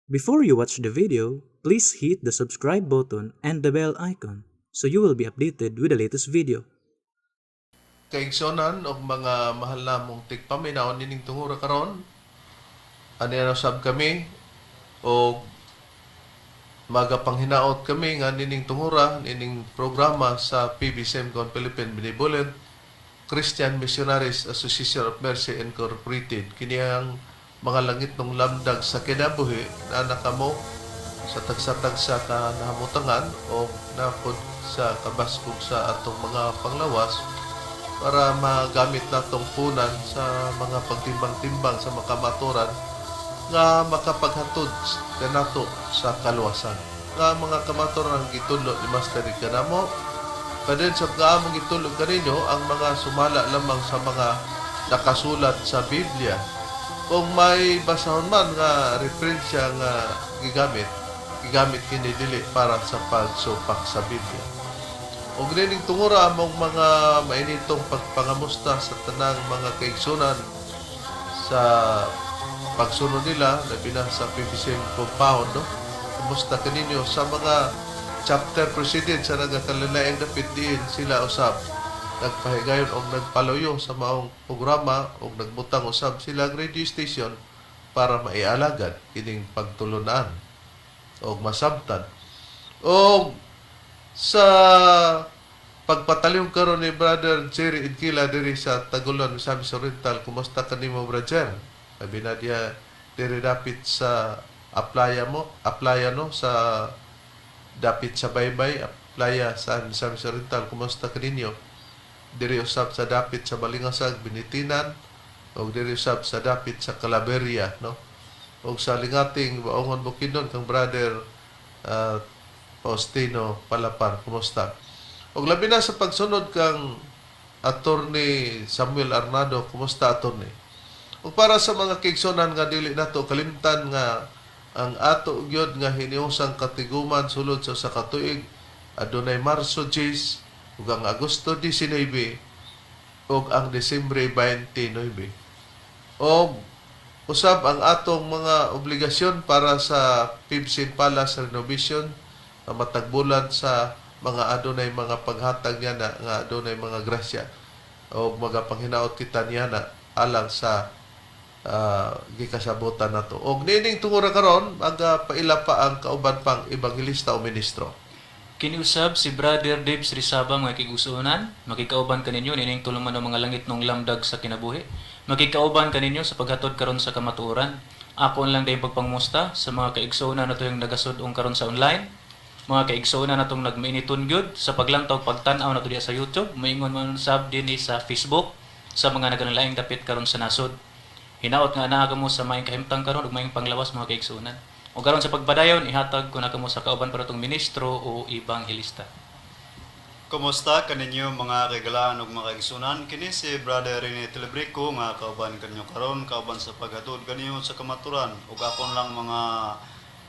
Before you watch the video, please hit the subscribe button and the bell icon so you will be updated with the latest video. Kaigsonan og mga mahal namong tigpaminaw nining tungura karon. Ani na sab kami og magapanghinaot kami nga nining tungura nining programa sa PBCMCon Philippine Benevolent Christian Missionaries Association of Mercy Incorporated. Kini ang mga langit ng lamdag sa kinabuhi na nakamo sa tagsa-tagsa ka nahamutangan o napod sa kabaskog sa atong mga panglawas para magamit natong punan sa mga pagtimbang-timbang sa makamaturan nga makapaghatod kanato sa kaluwasan. Nga mga kamaturan ang gitudlo ni Master Kanamo, kadin sa kaamong gitulog kaninyo ang mga sumala lamang sa mga nakasulat sa Biblia. Kung may basahon man nga referensya nga gigamit kini dili para sa pagsupak sa Biblia. Og dining tungura among mga mainitong pagpangamusta sa tanang mga kaigsunan sa pagsunod nila labi na sa PBCM compound, no? Kumusta kaninyo sa mga chapter president sa nagakalilaing dapit diin sila usab nagpahigayon o nagpaluyo sa maong programa o nagbutang usab sila radio station para maialagad kining pagtulunan o masabtan. O sa pagpatalyong karon ni Brother Jerry Inkila diri sa Tagulon, Misamis Oriental, kumusta kanimo Brother? Sabi na diya diri dapit sa aplaya no sa dapit sa Baybay, playa sa Misamis Oriental, kumusta kaninyo? Diri usab sa dapit sa Balingasag, Binitinan, o diri usab sa dapit sa Calaveria, no? O sa lingating Baongon Bukidnon kang Brother Faustino Palapar, kumusta? O labi na sa pagsunod kang Attorney Samuel Arnado, kumusta Attorney? O para sa mga kigsonan nga dili nato kalimtan nga ang ato gyud nga hiniusang katiguman sulod sa katuig adunay Marso 10 ug ang Agosto 19 ug ang Disyembre 29. O usab ang atong mga obligasyon para sa PBCM Palace Renovation na matagbulan sa mga adunay mga paghatag niya na nga adunay mga grasya o mga panghinaot kita niya na alang sa gikasabutan nato. Og nining tungura karon paila pa ang kauban pang ebanghelista o ministro. Kiniusab si Brother Debs Rizaba mga kigusunan, makikauban kaninyo nining tuluman ng mga langit ng lamdag sa kinabuhi. Makikauban kaninyo sa paghatod karon sa kamatuoran. Ako lang day pagpangmusta sa mga kaigsunan nato yung nagasudong karon sa online. Mga kaigsunan natong nagmainiton gyud sa paglantaw pagtan-aw nato diya sa YouTube, maingon man sab dinhi sa Facebook sa mga naganalaing dapit karon sa nasod. Hinaot nga naa kamo sa maayong kahimtang karon ug maayong panglawas mga kaigsunan. O karon sa pagpadayon ihatag ko na kamo sa kauban para tong ministro o ebanghelista. Kumusta kaninyo mga kaigalaan ug mga kaigsunan? Kini si Brother Rene Telebrico nga kauban kanyo karon, kauban sa paghatod kanyo sa kamaturan ug akon lang mga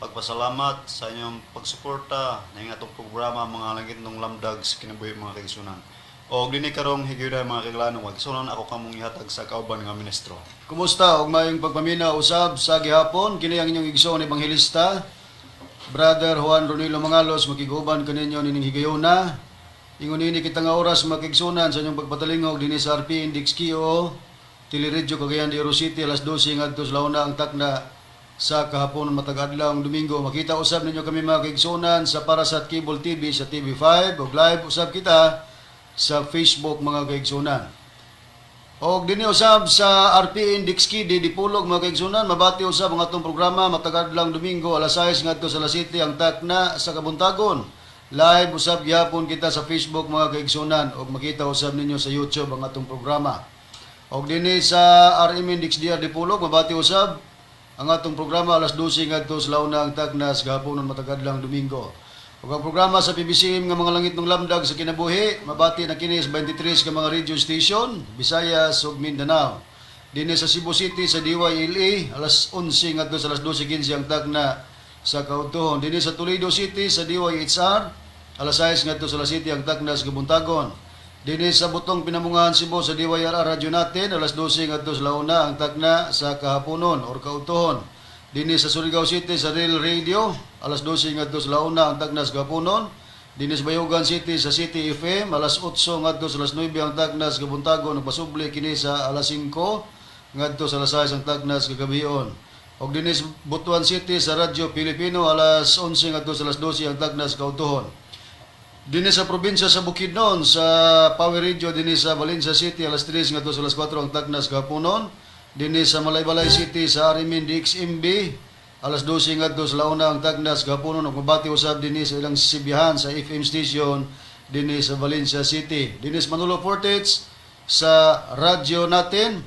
pagpasalamat sa inyong pagsuporta ning atong programa mga langit ng lamdag sa kinabuhi mga kaigsunan. O dinhi karong higayunan mga kaigalaan ug mga kaigsunan ako kamong ihatag sa kauban nga ministro. Kumusta og mayong pagpamina usab sa gihapon kini ang inyong igsoon ebanghelista Brother Juan Ronilo Mangalos makiguban kaninyo nining higayuna. Ingon ini kita nga oras makigsunan sa inyong pagpatalingog dinhi sa RP Index KO Teleradyo Cagayan de Oro City alas 12 ngadto sa launa ang takna sa kahapon matag adlaw Domingo. Makita usab ninyo kami mga kaigsunan sa Parasat Cable TV sa TV5 ug live usab kita sa Facebook mga kaigsunan. Og dinhi usab sa RP Index Kid dipulog mga kaigsunan mabati usab ang atong programa matag adlaw Domingo alas 6 ngadto sa Las City ang takna sa Kabuntagon. Live usab gyapon kita sa Facebook mga kaigsunan og makita usab ninyo sa YouTube ang atong programa. Og dinhi sa RM Index DR dipulog mabati usab ang atong programa alas 12 ngadto sa launa ang takna sa gahapon matag adlaw Domingo. Ug ang programa sa PBCM nga mga langit ng lamdag sa kinabuhi, mabati na kini sa 23 ka mga radio station, Visayas ug Mindanao. Dinhi sa Cebu City sa DYLA alas 11 ngadto sa alas 12:15 ang tagna sa Kautuhon. Dinhi sa Toledo City sa DYHR alas 6 ngadto sa Las City ang tagna sa Kabuntagon. Dinhi sa Butong Pinamungahan Cebu sa DYRR radyo natin alas 12 ngadto sa launa ang tagna sa kahaponon or Kautuhon. Dinhi sa Surigao City sa Real Radio alas 12 ngadto sa launa ang tagnas gapunon. Dinhi sa Bayugan City sa City FM alas 8 ngadto sa alas 9 ang tagnas gabuntagon ug pasubli kini sa alas 5 ngadto sa alas 6 ang tagnas gagabion. Og dinhi sa Butuan City sa Radyo Pilipino alas 11 ngadto sa alas 12 ang tagnas kautuhon. Dinhi sa probinsya sa Bukidnon sa Power Radio dinhi sa Valencia City alas 3 ngadto sa alas 4 ang tagnas gapunon. Dinhi sa Malaybalay City sa Arimin DXMB alas 12 ngadto sa launa ang tagnas gapunon ug mabati usab dinhi sa ilang sibihan sa FM station dinhi sa Valencia City. Dinhi sa Manolo Fortich sa radyo natin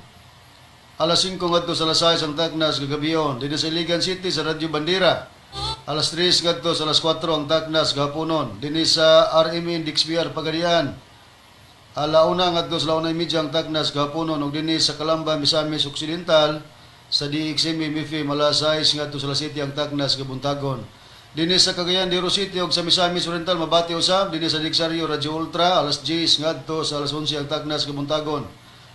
alas 5 ngadto sa alas 6 ang tagnas gagabion. Dinhi sa Iligan City sa Radyo Bandera alas 3 ngadto sa alas 4 ang tagnas gapunon. Dinhi sa RMN DXBR Pagadian alauna ngadto sa launa media ang tagnas gapunon ug dinhi sa Calamba Misamis Occidental sa DXM FM alas 6 ngadto sa alas 7 ang tagnas gabuntagon. Dinhi sa Cagayan de Oro City ug sa Misamis Oriental mabati usab dinhi sa Digsario Radio Ultra alas 10 ngadto sa alas 11 ang tagnas gabuntagon.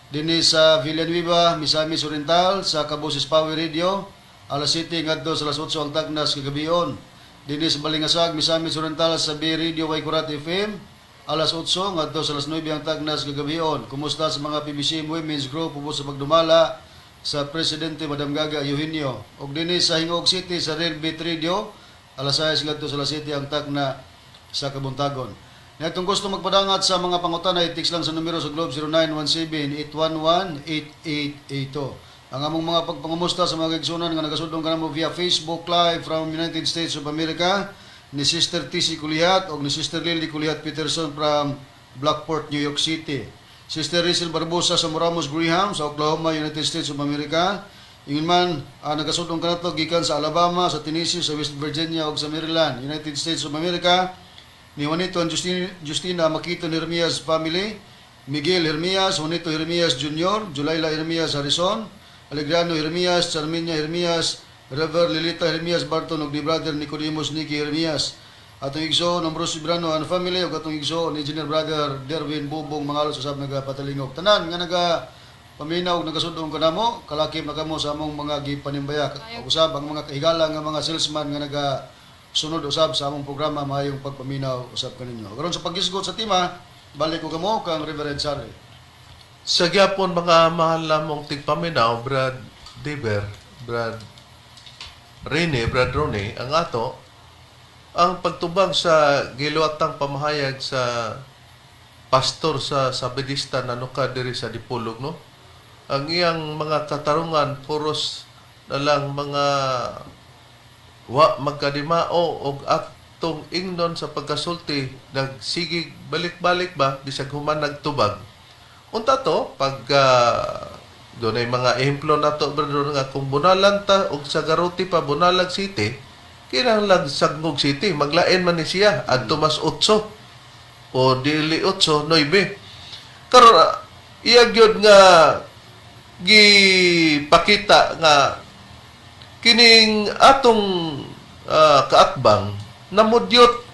Dinhi sa Villanueva Misamis Oriental sa Kaboses Power Radio alas 7 ngadto sa alas 8 ang tagnas kagabion. Dinhi sa Balingasag Misamis Oriental sa B Radio Waikurat FM alas 8 ngadto sa alas 9 ang tagnas gagabion. Kumusta sa mga PBC Women's Group ubos sa pagdumala sa Presidente Madam Gaga Eugenio. Og dinhi sa Hingog City sa Real Beat Radio alas 6 ngadto sa alas 7 ang tagna sa kabuntagon. Natong gusto magpadangat sa mga pangutana i-text lang sa numero sa Globe 0917-811-8882. Ang among mga pagpangumusta sa mga kaigsunan nga nagasudong kanamo via Facebook Live from United States of America ni Sister TC Kulihat o ni Sister Lily Kulihat Peterson from Blackport, New York City. Sister Rizal Barbosa sa Moramos, Graham sa Oklahoma, United States of America. Ingon man, nagasudong kanato gikan sa Alabama, sa Tennessee, sa West Virginia o sa Maryland, United States of America. Ni Juanito and Justina Makito Hermias family, Miguel Hermias, Juanito Hermias Jr., Julayla Hermias Harrison, Alegrano Hermias, Charminia Hermias, Rever Lilita Hermias Barton ug ni Brother Nicodemus Nicky Hermias. Atong igsoon Ambrosio Brano and family ug atong igsoon Engineer Brother Derwin Bubong Mangalos usab nagapatalingog. Tanan nga paminaw ug nagasudong kanamo, kalakip na kamo sa among mga gipanimbaya. Usab ang mga kahigala nga mga salesman nga sunod usab sa among programa maayong pagpaminaw usab kaninyo. Karon sa paghisgot sa tema, balik ko kamo kang Reverend Sarri. Sa gyapon mga mahal namong tigpaminaw, Brad Deber, Brad Rene, Brad Ronnie, ang ato, ang pagtubag sa giluwatang pamahayag sa pastor sa Sabedista nanuka diri sa Dipolog, no? Ang iyang mga katarungan, puros na lang mga magkadimao o atong ingnon sa pagkasulti, nagsigig balik-balik ba, bisag human nagtubag. Unta to, pag doon ay mga ehemplo na to, brother, nga kung bunalan ta o sa Garuti pa, Bunalag City, kinahanglan Sagmog City, maglain man ni siya, adto mas 8 o dili 8, 9. Karon iya gyud nga gipakita nga kining atong kaatbang namudyot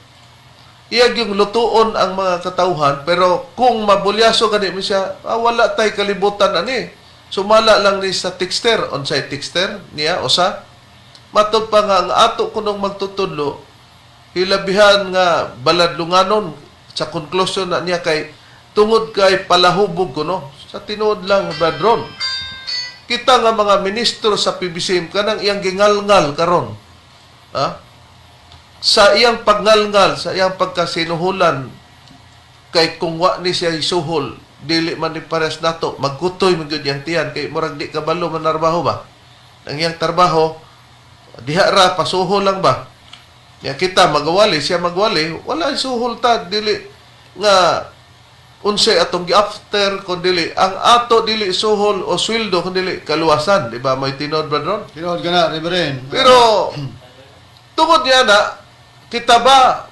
iya yung lutuon ang mga katauhan, pero kung mabulyaso gani mo siya, wala tay kalibutan ani. Sumala lang ni sa texter, on-site texter niya, osa. Matod pa nga, ang ato kunong magtutudlo, hilabihan nga baladlunganon sa conclusion na niya kay tungod kay palahubog ko, no? Sa tinuod lang, Badron. Kita nga mga ministro sa PBCM, kanang iyang gingalngal karon. Ha? Sa iyang pagngalngal, sa iyang pagkasinuhulan, kay kung wa ni siya isuhol, dili man ni pares nato magkutoy man gyud yang tiyan kay murag di kabalo man narbaho ba ang iyang trabaho diha ra pasuhol lang ba ya kita magawali siya magwali wala suhol ta dili nga unsay atong gi-after kun dili ang ato dili suhol o sweldo kun dili kaluwasan di ba may tinod bradron Tinod gana Reverend. pero tungod niya na kita ba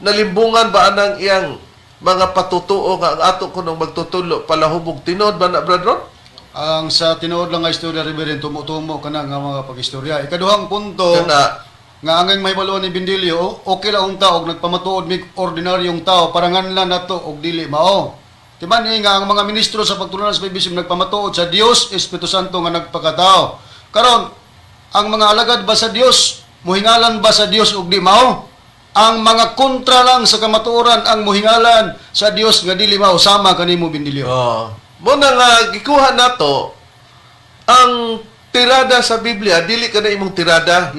nalimbungan ba anang iyang mga patutuo nga ang ato kunong magtutulo palahubog tinod ba na bradron? Ang sa tinuod lang nga istorya Reverend tumo-tumo kana nga mga pagistorya. Ikaduhang punto Kana nga angay may baluan ni Bindilio, okay la unta og nagpamatuod mig ordinaryong tao parangan lang nato og dili mao. Timan ni nga ang mga ministro sa pagtulunan sa PBC nagpamatuod sa Dios Espiritu Santo nga nagpakatao. Karon ang mga alagad ba sa Dios muhingalan ba sa Dios ug di mao? Ang mga kontra lang sa kamatuoran ang muhingalan sa Dios nga dili mao sama kanimo Bindilyo. Muna nga gikuha nato ang tirada sa Biblia dili kana imong tirada.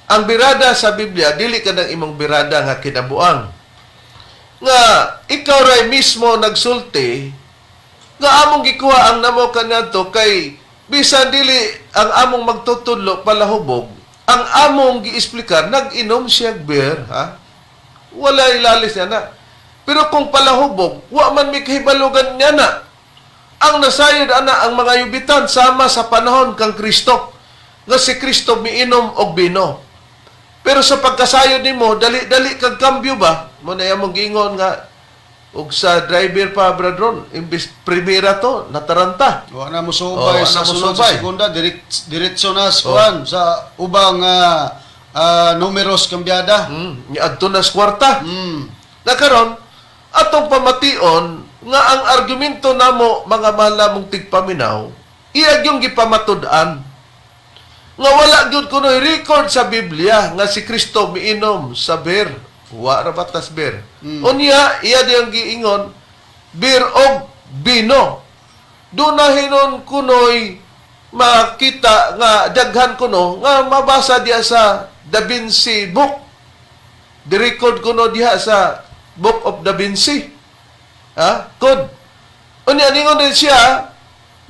Ang birada sa Biblia dili kana imong birada nga kinabuang. Nga ikaw ray mismo nagsulti nga among gikuha ang namo kanadto kay bisan dili ang among magtutudlo palahubog, ang among giexplikar nag-inom siya beer, ha? Wala ilalis niya na. Pero kung palahubog, wa man may kahibalugan niya na. Ang nasayod ana ang mga yubitan sama sa panahon kang Kristo. Nga si Kristo miinom og bino. Pero sa pagkasayod nimo, dali kag kambyo ba? Mo na mong giingon nga og sa driver pa bradron, imbis primera to nataranta. Wa na mo subay sa na mo sunod subay. sa segunda diretso na sa ubang numeros kambyada. Ni adto na sa kwarta. Na karon atong pamation nga ang argumento namo mga malamong tigpaminaw, iyag yung gipamatud-an. Nga wala gyud kuno record sa Biblia nga si Kristo miinom sa beer. Wa ra batas beer. Unya iya diyang giingon beer og bino. Doon na hinon kunoy makita nga daghan kuno nga mabasa diya sa Da Vinci book. Di-record kuno diha sa Book of Da Vinci. Ha? Kod. Unya ningon din siya,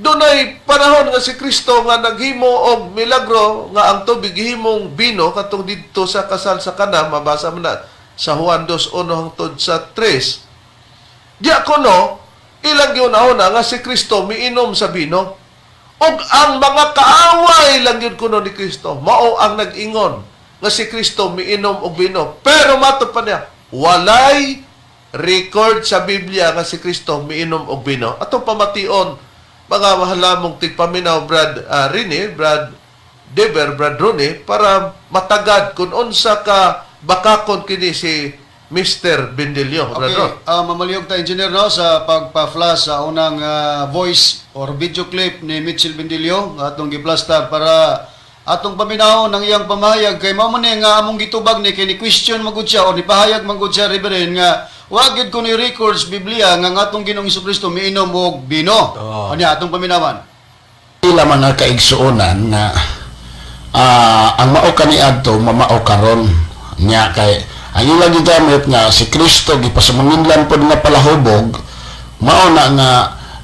dunay panahon nga si Kristo nga naghimo og milagro nga ang tubig himong bino katong didto sa kasal sa Kana, mabasa mo na sa Juan 2:1 hangtod sa 3. Diya kuno ilang giuna-una nga si Kristo miinom sa bino. Og ang mga kaaway lang yun kuno ni Kristo, mao ang nag-ingon nga si Kristo miinom og bino. Pero mato pa niya, walay record sa Biblia nga si Kristo miinom og bino. Atong pamation, mga mahalamong tigpaminaw, Brad Rini, Brad Deber, Brad Rooney, para matagad kung unsa ka bakakon kini si Mr. Bindilyo. Okay, mamaliyog ta engineer no sa pagpa-flash sa unang voice or video clip ni Mitchell Bindilyo atong gi-plaster para atong paminaw ng iyang pamahayag kay mao man nga among gitubag ni kay ni question magud siya o ni pahayag magud siya Reverend nga wa gyud ko ni records Biblia nga atong Ginoong Kristo miinom og bino. Ano atong paminawan? Ila mga kaigsuonan nga ang mao kaniadto mamao karon nya kay ang ilang gigamit nga si Kristo gipasamanginlan pod nga palahubog mao na nga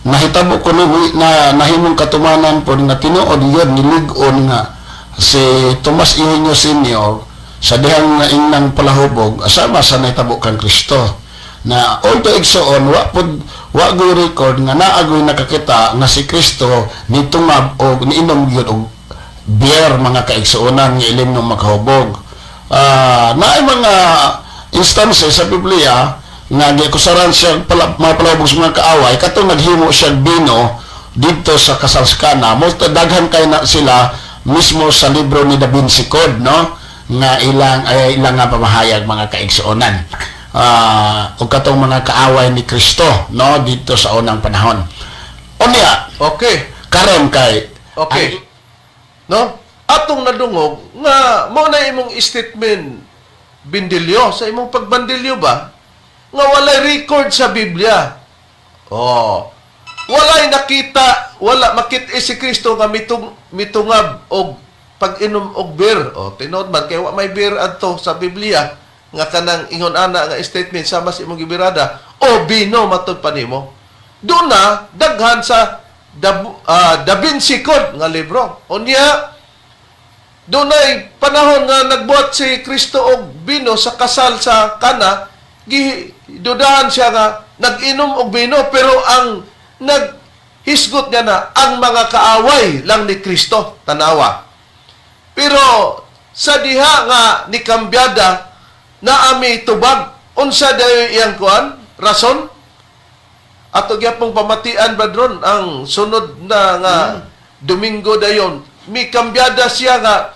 nahitabo ko na nahimong katumanan pod nga tinuod yun nilig-on nga si Tomas Ihenyo Sr. sa dihang nga inang palahubog asama sa nahitabo kang Kristo na although igsoon wa go record nga naagoy nakakita nga si Kristo nitungab og niinom gyud og beer mga kaigsuonan nga ilim ng makahubog. Naay mga instances sa Biblia nga giakusaran siya mga palahubog sa mga kaaway katong naghimo siya bino dito sa kasal sa Kana. Most daghan kay na sila mismo sa libro ni Da Vinci Code no nga ilang nga pamahayag mga kaigsuonan. O katong mga kaaway ni Kristo no dito sa unang panahon. Unya, Okay. karon kay Okay. No? Atong nadungog nga mo na imong statement Bindilyo sa imong pagbandilyo ba nga walay record sa Biblia. Walay nakita, wala makit si Kristo nga mitungab og pag-inom og beer. Tinod man kay wa may beer adto sa Biblia nga kanang ingon ana nga statement sama sa imong gibirada o bino matud pa nimo. Doon na daghan sa Da Vinci Code nga libro. Unya dunay panahon nga nagbuhat si Kristo og bino sa kasal sa Kana, gidudahan siya nga nag-inom og bino pero ang naghisgot niya na ang mga kaaway lang ni Kristo, tanawa. Pero sa diha nga ni kambyada na ami tubag, unsa dayo iyang kuan? Rason? Ato gyapong pamatian badron ang sunod na nga Domingo dayon. Mi kambyada siya nga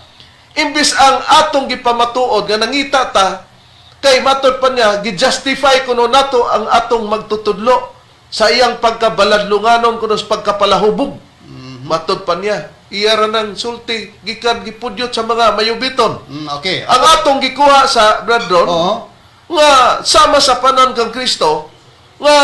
imbis ang atong gipamatuod nga nangita ta kay matud pa niya gi-justify kuno nato ang atong magtutudlo sa iyang pagkabaladlunganon kuno sa pagkapalahubog. Matud pa niya iyara ng sulti gikan gipudyot sa mga mayubiton. Okay. Ang atong gikuha sa Bradron, Oo. nga sama sa panon kang Kristo, nga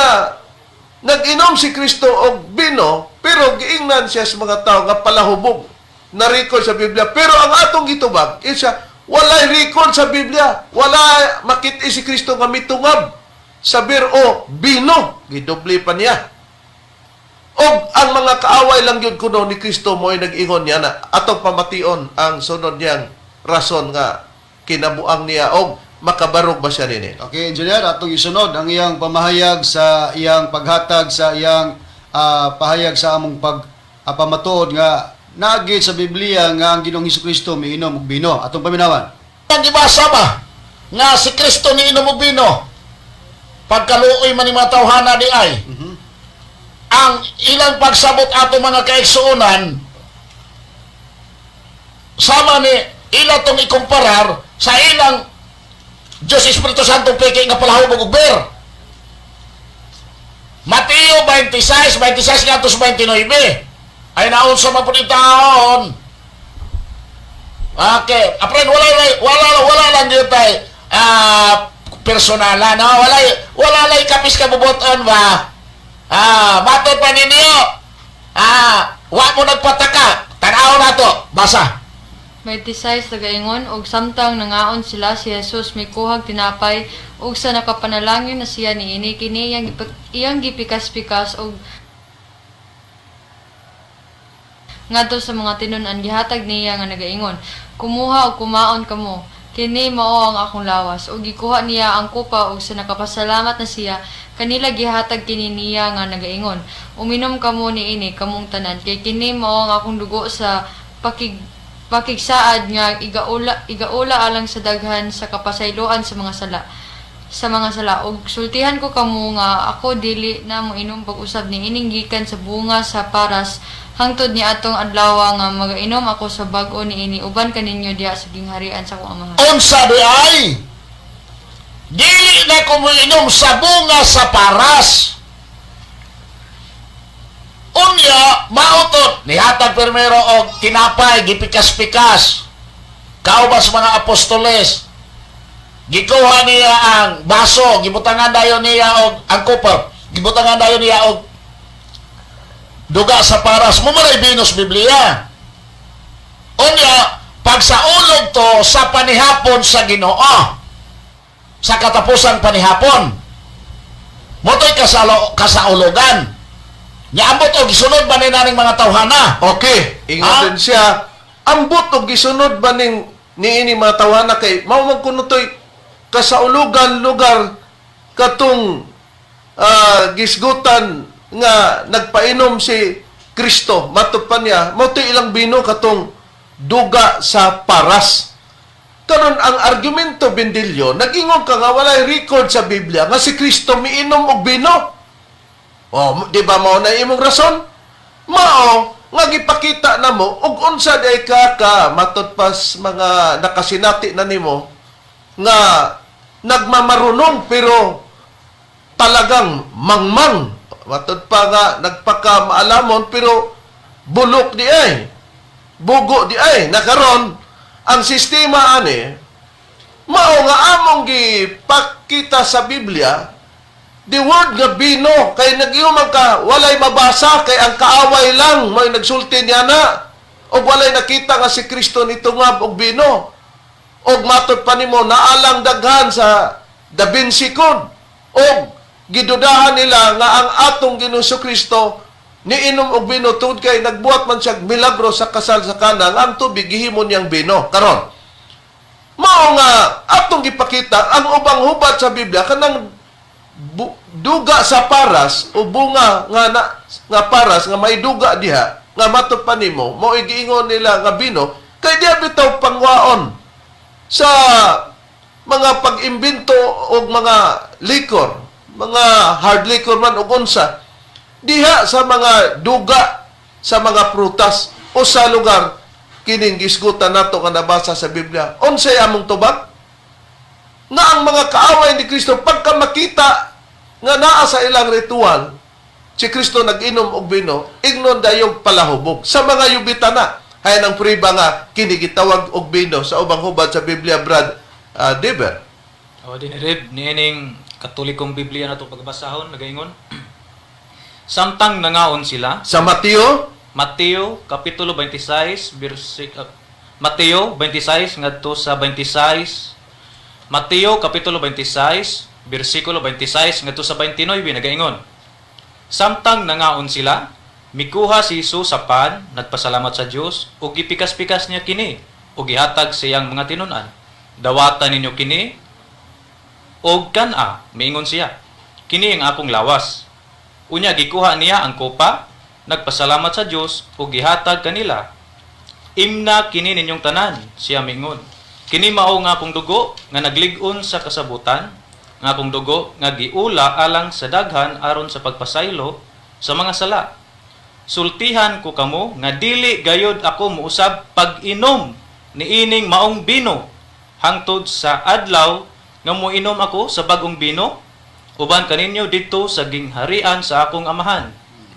nag-inom si Kristo og bino, pero giingnan siya sa mga tao nga palahubog. Na-record sa Biblia. Pero ang atong gitubag, siya, walay record sa Biblia. Wala makita si Kristo nga mitungab sa biro bino. Gidubli pa niya. Og ang mga kaaway lang yun kuno ni Kristo mo ay nag-ingon niya na atong pamation ang sunod niyang rason nga kinabuang niya og makabarog ba siya nini. Okay, engineer, atong isunod ang iyang pamahayag sa iyang paghatag sa iyang pahayag sa among pamatuod nga nagi sa Biblia nga ang Ginoong Hesukristo miinom og bino. Atong paminawan. Ang ibasa ba nga si Kristo ni inom og bino pagkaluoy man ni mga tawhana di ay ang ilang pagsabot ato mga kaigsuonan sama ni ila tong ikumparar sa ilang Diyos Espiritu Santo peke nga palahubog og ber. Mateo 26 ngatos 29 ay naon sa mga taon. Okay, apren wala lang dito tay personalan, no? Wala lang kapis ka bubuton ba? Matod pa ninyo. Wa mo nagpataka. Tanaw na to. Basa. 26 nagaingon og samtang nangaon sila si Jesus may kuhag tinapay ug sa nakapanalangin na siya niini kini iyang gipikas-pikas og ngadto sa mga tinun-an gihatag niya nga nagaingon, kumuha og kumaon kamo, kini mao ang akong lawas. Ug gikuha niya ang kupa ug sa nakapasalamat na siya, kanila gihatag kini niya nga nagaingon, uminom kamo niini kamong tanan, kay kini mao ang akong dugo sa pakigsaad nga igaula alang sa daghan sa kapasayloan sa mga sala. Ug sultihan ko kamo nga ako dili na mo inom pag-usab ni ining gikan sa bunga sa paras hangtod ni atong adlaw nga magainom ako sa bag-o niini uban kaninyo diha sa gingharian sa akong amahan. Unsa di ay dili na ko moinom sa bunga sa paras. Unya mautot nihatag permero og tinapay gipikas-pikas. Kauban sa mga apostoles. Gikuha niya ang baso, gibutangan dayon niya og ang kupar. Gibutangan dayon niya og duga sa paras. Mumaray binos Biblia. Unya pagsaulog to sa panihapon sa Ginoo. Sa katapusang panihapon. Motoy kasaulogan. Niambot og gisunod ba ni naning mga tawhana? Okay, ingon din siya. Ambot og gisunod ba ning niini mga tawhana kay mao man kuno toy kasaulugan lugar katong gisgutan nga nagpainom si Kristo. Matod pa niya, mao toy ilang bino katong duga sa paras. Karon ang argumento Bendilyo, nag-ingon ka nga walay record sa Biblia nga si Kristo miinom og bino. Oh, di ba mao na imong rason? Mao nga gipakita namo ug unsa day ka matud pas mga nakasinati na nimo nga nagmamarunong pero talagang mangmang. Matud pa nga nagpakamaalamon pero bulok di ay. Bugo di ay. Nakaron ang sistema ani mao nga among gipakita sa Biblia. The word nga bino, kay nag-iuman ka, walay mabasa, kay ang kaaway lang, may nagsulti niya na. O walay nakita nga si Kristo nito nga og bino. O matod pa nimo, naalang daghan sa dabinsikon. O gidudahan nila nga ang atong Ginoong Kristo niinom og bino tungod kay nagbuhat man siya milagro sa kasal sa Kana, ang tubig gihimo niyang bino. Karon, mao nga atong gipakita, ang ubang hubad sa Biblia, kanang duga sa paras o bunga nga paras nga may duga diha nga matod pa nimo mao giingon nila nga bino kay diha bitaw pangwaon sa mga pag-imbento og mga liquor, mga hard liquor man og unsa diha sa mga duga sa mga prutas o sa lugar kining gisgutan nato nga nabasa sa Biblia. Unsay among tubag? Nga ang mga kaaway ni Kristo pagka makita nga naa sa ilang ritual si Kristo nag-inom og bino, ignon dayog palahubog sa mga yubitana. Hay nang priba nga kini gitawag og bino sa ubang hubad sa Biblia, Brad Deber. O din rib niining Katolikong Biblia na to pagbasahon nagaingon. Samtang nangaon sila, Sa Mateo Mateo kapitulo 26 Mateo 26 ngadto sa 26. Mateo kapitulo 26 bersikulo 26 ngadto sa 29 nagaingon. Samtang nangaon sila, mikuha si Jesus sa pan, nagpasalamat sa Dios ug gipikas-pikas niya kini ug gihatag sa iyang mga tinun-an. Dawatan ninyo kini og kana, miingon siya. Kini ang akong lawas. Unya gikuha niya ang kopa, nagpasalamat sa Dios ug gihatag kanila. Imna kini ninyong tanan, siya mingon. Kini mao nga akong dugo nga naglig-on sa kasabutan, nga akong dugo nga giula alang sa daghan aron sa pagpasaylo sa mga sala. Sultihan ko kamo nga dili gayod ako muusab pag-inom niining maong bino hangtod sa adlaw nga moinom ako sa bagong bino uban kaninyo dito sa gingharian sa akong amahan.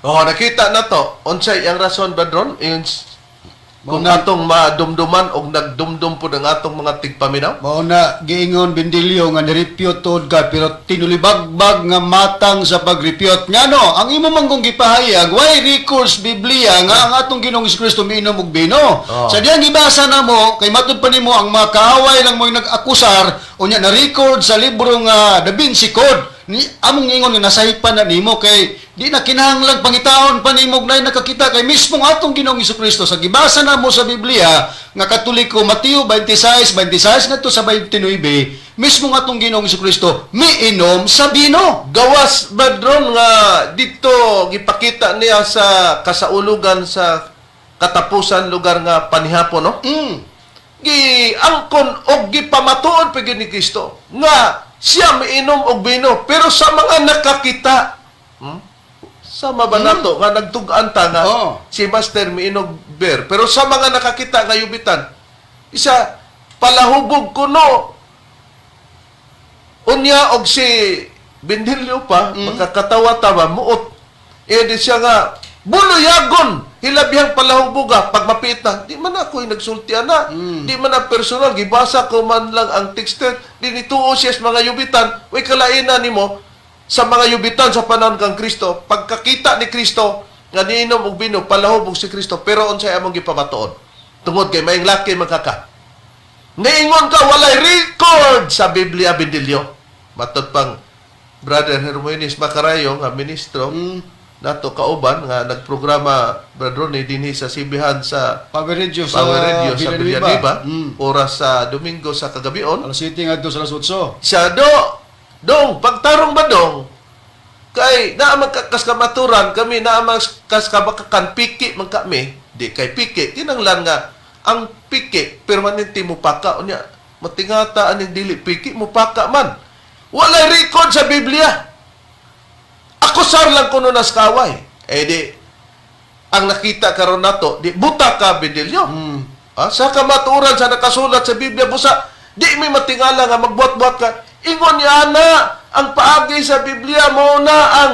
nakita na to. Unsay ang rason, Badron? Kung Mao na- atong madumduman og nagdumdum po ng atong mga tigpaminaw? Mao na giingon Bendilio nga nirepute tod ka pero tinulibagbag nga matang sa pagrepute. Ngano, ang imo man kung gipahayag, why recourse Biblia nga ang atong Ginoong Kristo miinom og bino. Oh. Sa diyang gibasa na mo, kay matud pa nimo ang mga kaaway lang mo nag-akusar unya na record sa libro nga Da Vinci Code. Ni among ingon nga nasahipan na nimo kay di na kinahanglan pangitaon pa nimo nay nakakita kay mismong atong Ginoong Kristo sa gibasa na mo sa Biblia nga Katoliko Mateo 26:26 ngadto sa 29 mismong atong Ginoong Kristo miinom sa bino. Gawas, Badron, nga dito gipakita niya sa kasaulugan sa katapusan lugar nga panihapon, no? Giangkon og gipamatuod pa gyud ni Kristo nga siya miinom og bino pero sa mga nakakita sama ba nato nga nagtug-an ta nga Oo. si Master miinom beer pero sa mga nakakita nga yubitan isa palahubog kuno unya og si Bendilio pa makakatawa-tawa muot di siya nga buluyagon hilabihang palahubuga pag mapita di man ako nagsultian na di man na personal gibasa ko man lang ang texter di nituo siya sa mga yubitan way kalainan nimo sa mga yubitan sa panahon kang Kristo pagkakita ni Kristo nga niinom og bino palahubog si Kristo pero unsay among gipamatuod tungod kay maayong laki magkaka niingon ka walay record sa Biblia, Bendilio matod pang Brother Hermoines Macarayo nga ministro nato kauban nga nagprograma Brother Ronnie dinhi sa Sibihan sa Power Radio Power Radio sa Villanueva Mm. oras sa Domingo sa kagabion Alas 7 ngadto sa alas 8. siya dong pagtarong ba dong kay naa magkakas kamaturan kami naa magkas kabakakan piki man kami di kay piki kinanglan nga ang piki permanente mo paka unya matingata aning dili piki mo paka man walay record sa Biblia. Akusar lang kuno nas kaway. Di ang nakita karon nato di buta ka Bendilio. Sa kamaturan sa nakasulat sa Biblia busa di may matingala nga magbuat-buat ka. Ingon niya na ang paagi sa Biblia mo na ang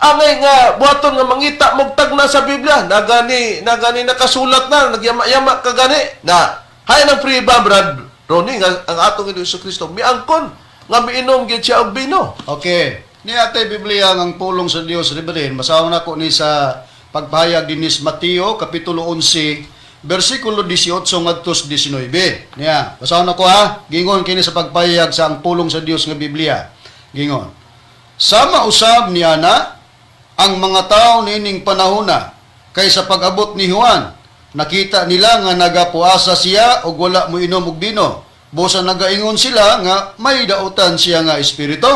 angay nga buhaton nga mangita mogtag na sa Biblia. Nagani nakasulat na nagyama-yama ka gani. Na hay nang priba Brad Ronnie nga ang atong Hesus Kristo miangkon nga miinom gyud siya og bino. Okay. Ni atay Biblia ang pulong sa Dios riberin. Basahon ako ni sa pagpahayag dinis Mateo kapitulo 11 bersikulo 18 ngadto sa 19. Niya, basahon ako ha. Gingon kini sa pagpahayag sa ang pulong sa Dios nga Biblia. Gingon. Sama usab niya na ang mga tao nining panahona kaysa pag-abot ni Juan. Nakita nila nga nagapuasa siya og wala mo inom og bino. Bosa nagaingon sila nga may dautan siya nga espiritu.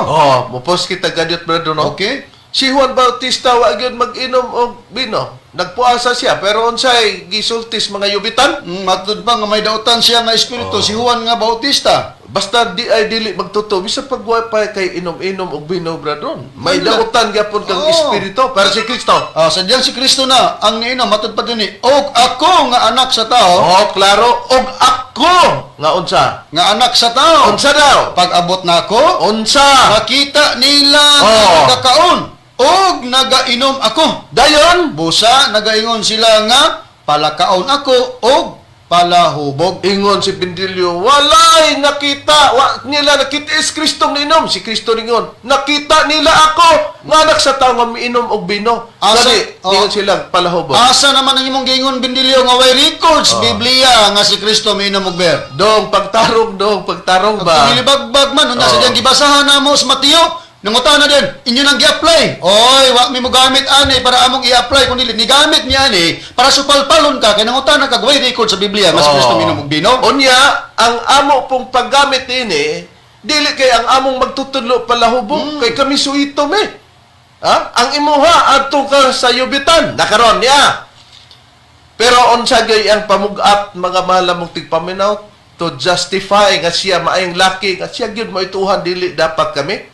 Mupos kita gadit brother no. Okay? Si Juan Bautista wa gyud mag-inom og bino. Nagpuasa siya pero unsay gisultis mga yubitan? Matud pa nga may dautan siya nga espiritu si Juan nga Bautista. Basta di ay dili magtuto bisa pagwa pa kay inom-inom og bino brother. May dautan gyapon kang espiritu para si Kristo. Sadyan si Kristo na ang niinom matud pa dinhi. Og ako nga anak sa tao, Klaro og ako nga unsa? nga anak sa tao. Unsa daw? Pag abot na ako, Unsa? makita nila nga nagkakaon og nagainom ako. Dayon Busa nagaingon sila nga palakaon ako og palahubog. Ingon si Bendilyo, walay nakita, nila nakita is Kristong ninom. Si Kristo ningon, nakita nila ako, nga anak sa tao nga miinom og bino. Asa- Kani, oh. ingon silang palahubog. Asa naman ang imong giingon Bendilyo nga way records Biblia nga si Kristo miinom og beer? Dong pagtarong ba? Pagilibagbag man, Oh. una sa diyang gibasahan na mo sa Mateo, nangutan na din, inyo nang gi-apply. Oy, wa mi mo gamit ani para among i-apply kung dili ni gamit mi ani para supalpalon ka kay nangutan na kag way record sa Biblia nga si Kristo miinom og bino. Unya, ang amo pong paggamit ini, dili kay ang among magtutudlo palahubog, kay kami suito me. Ha? Ang imuha adto ka sa yubitan, nakaron niya. Pero unsa gay ang pamugat mga malamong tigpaminaw to justify nga siya maayong laki nga siya gyud maituhan dili dapat kami.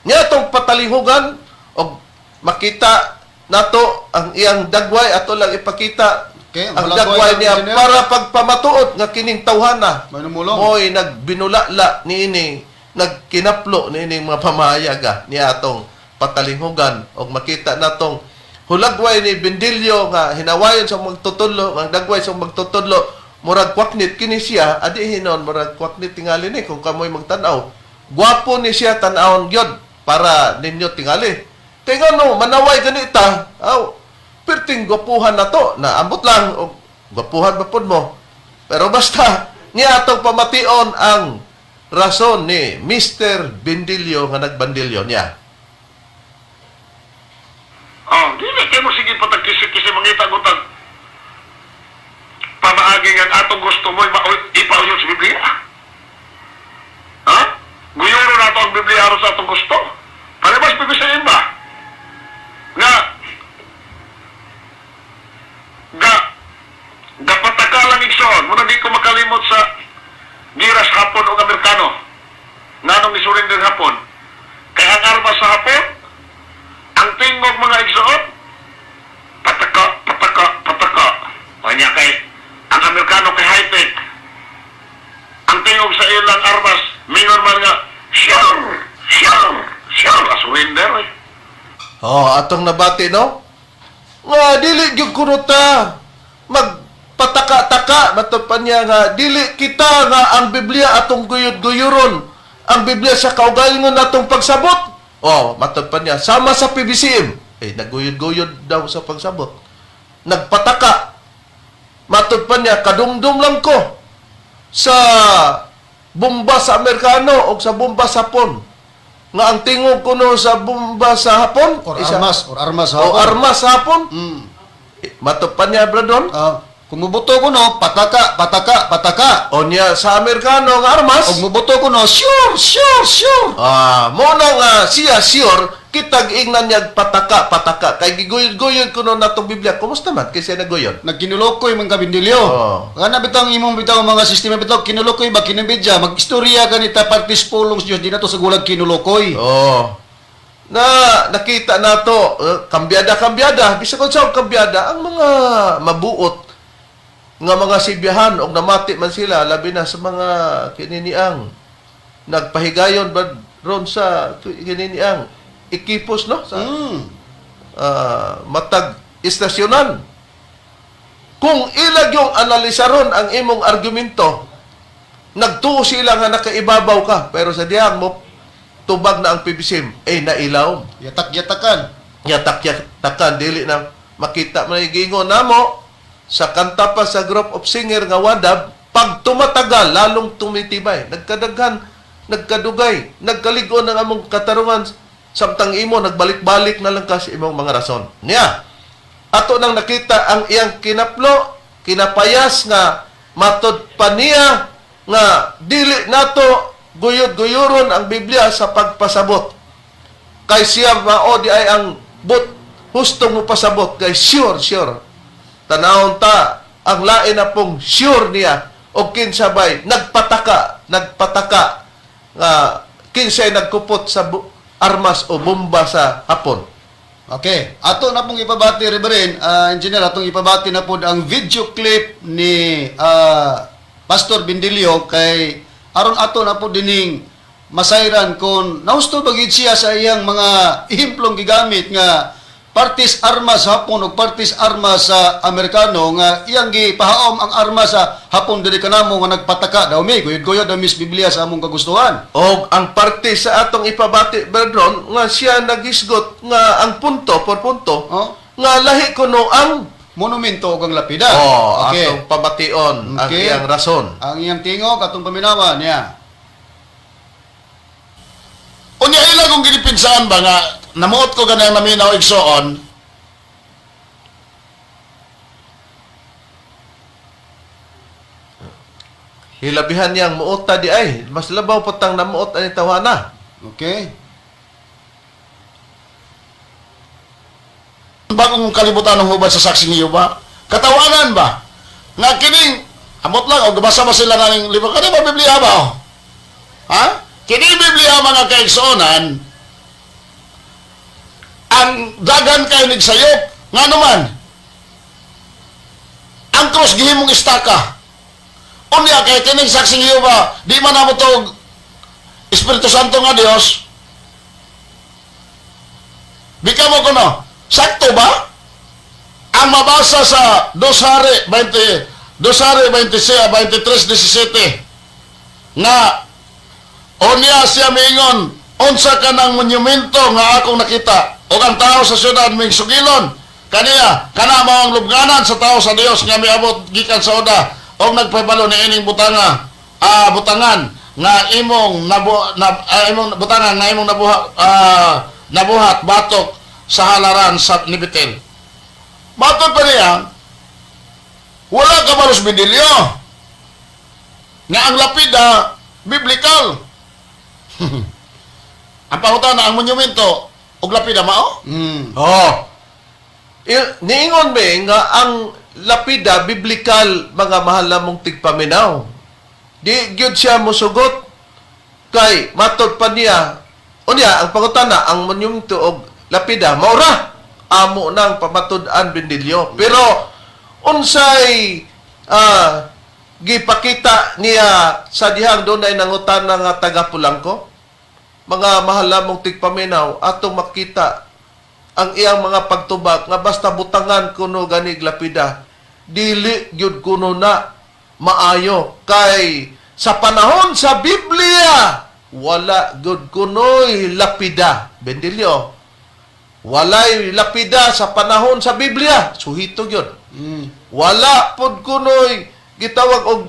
Nya tong patalihugan og makita nato ang iyang dagway ato lang ipakita Okay, ang wala dagway ko niya yan, para pagpamatuod nga kining tawhana. Manumulong. Mo'y nagbinulala niini, nagkinaplo niining mga pamahayaga niya atong patalihugan og makita natong hulagway ni Bendilyo nga hinawayon sa magtutudlo, ang dagway sa magtutudlo, murag kwaknit kini siya, adi hinon murag kwaknit tingali ni kung kamoy magtan-aw. Gwapo ni siya tan-awon gyud para ninyo tingali. Kay ngano manaway ganita, perting gwapuhan na to, na ambot lang og gwapuhan ba pud mo. Pero basta niya atong pamation ang rason ni Mr. Bendilyo nga nagbandilyo niya. Dili kayo mo sige patagkisi-kisi mangita gutag pamaagi nga atong gusto mo ipauyon sa Biblia. Ha? Guyuro na ito ang Biblia aron sa atong gusto. Palibas pipisayin ba? Gapatakalang igsoon, muna di ko makalimot sa giras hapon o Amerikano. Nanong isurin din hapon. Kaya ang armas sa hapon, ang tingog mga igsoon, pataka. O niya kay, ang Amerikano kay high-tech. Ang tingog sa ilang armas, mingon man nga, sure, as winder eh. Atong nabati no? Nga dili gyud kuno ta magpataka-taka matupan niya nga dili kita nga ang Biblia atong guyod-guyuron. Ang Biblia sa kaugalingon natong pagsabot. Matupan niya sama sa PBCM. Naguyod-guyod daw sa pagsabot. Nagpataka. Matupan niya kadumdum lang ko sa bomba sa Amerikano o sa bomba sa Hapon. Nga ang tingog kuno sa bomba sa Hapon Or armas ha. o armas sa Hapon. Matupan niya bradon. Kumubuto ko no, pataka. O niya sa Amerikano nga armas. Og mubuto ko no, sure. Mo na nga siya sure kitag ingnan niya pataka kay giguyod-guyod kuno natong Biblia. Kumusta man kay siya naguyod? Nagkinulokoy man ka Bendilyo. Kana bitang imong bitang mga sistema bitaw kinulokoy ba kinabidya magistorya kanita partis pulong sa Dios di na to sa gulag kinulokoy. Nakita nato kambyada bisag kung sa kambyada ang mga mabuot nga mga sibiyahan og namati man sila labi na sa mga kininiang nagpahigayon ba ron sa kininiang ekipos no sa matag istasyonan. Kung ilag yung analisaron ang imong argumento, nagtuo sila nga nakaibabaw ka pero sa diyang mo tubag na ang PBCM nailaw. Yatak-yatakan dili na makita man gingon namo sa kanta pa sa group of singer nga Wadab, pag tumatagal lalong tumitibay, nagkadugay, nagkaligon ng among katarungan samtang imo nagbalik-balik na lang kasi imong mga rason. Niya. Ato nang nakita ang iyang kinapayas nga matod pa niya nga dili nato guyod-guyuron ang Biblia sa pagpasabot. Kay siya mao di ay ang hustong mo pasabot kay sure. Tanawon ta ang lain na pong sure niya o kinsabay nagpataka nga kinsay nagkupot sa armas o bomba sa Hapon. Okay, ato na pong ipabati Reverend Engineer, atong ipabati na po ang video clip ni Pastor Bendilyo kay aron ato na po dining masayran kung nahusto bagid siya sa iyang mga ihimplong gigamit nga partis armas sa Hapon ug partis armas sa Amerikano nga iyang gipahaom ang armas sa Hapon diri kanamo nga nagpataka daw mi guyod-guyod ang Miss Biblia sa among kagustuhan. O ang parte sa atong ipabati, Brethren, nga siya nagisgot nga ang punto, por punto, Oh? nga lahi kuno ang Monumento ug ang lapida. atong pabation, ang Okay. iyang rason. Ang iyang tingog atong paminawan niya. Unya ila kung ginipinsaan ba nga namuot ko ganang naminaw igsoon, Hilabihan niyang muota di ay, mas labaw patang namuot ani tawana. Okay? bagong kalibutan ng hubad sa saksing iyo ba? Katawanan ba? Nga kining, amot lang, o gabasa ba sila ng libro? Kani ba Biblia ba? Oh? Ha? Kini Biblia mga kaigsonan, ang dagan kayo nagsayop, nga naman, ang krus gihimong istaka. Unya kay kining saksing iyo ba, di man namo to Espiritu Santo nga Dios. Bika mo kuno, sakto ba? Ang mabasa sa 2 Hari 23:17 nga unya siya miingon, unsa ka ng monumento nga akong nakita o ang tao sa syudad ming sugilon kaniya kana mao ang lubnganan sa tao sa Dios nga miabot gikan sa oda o nagpahibalo ni ining butangan nga imong imong butangan nga imong nabuhat batok sa halaran sa nibitel. Batok pa niya, wala ka malos bidilyo nga ang lapida biblical. Ang pangutana, ang monumento og lapida mao? Niingon be nga ang lapida biblikal mga mahal namong tigpaminaw. Di gyud siya mosugot kay matod pa niya. Unya ang pangutana, ang monumento og lapida maura amo nang pamatud-an bindilyo. Pero unsay gipakita niya sa dihang dunay nangutana nga taga Pulangko? Mga mahal namong tigpaminaw atong makita ang iyang mga pagtubag nga basta butangan kuno ganig lapida dili gyud kuno na maayo kay sa panahon sa Biblia wala gyud kunoy lapida bendilyo walay lapida sa panahon sa Biblia suhito gyud wala pod kunoy gitawag og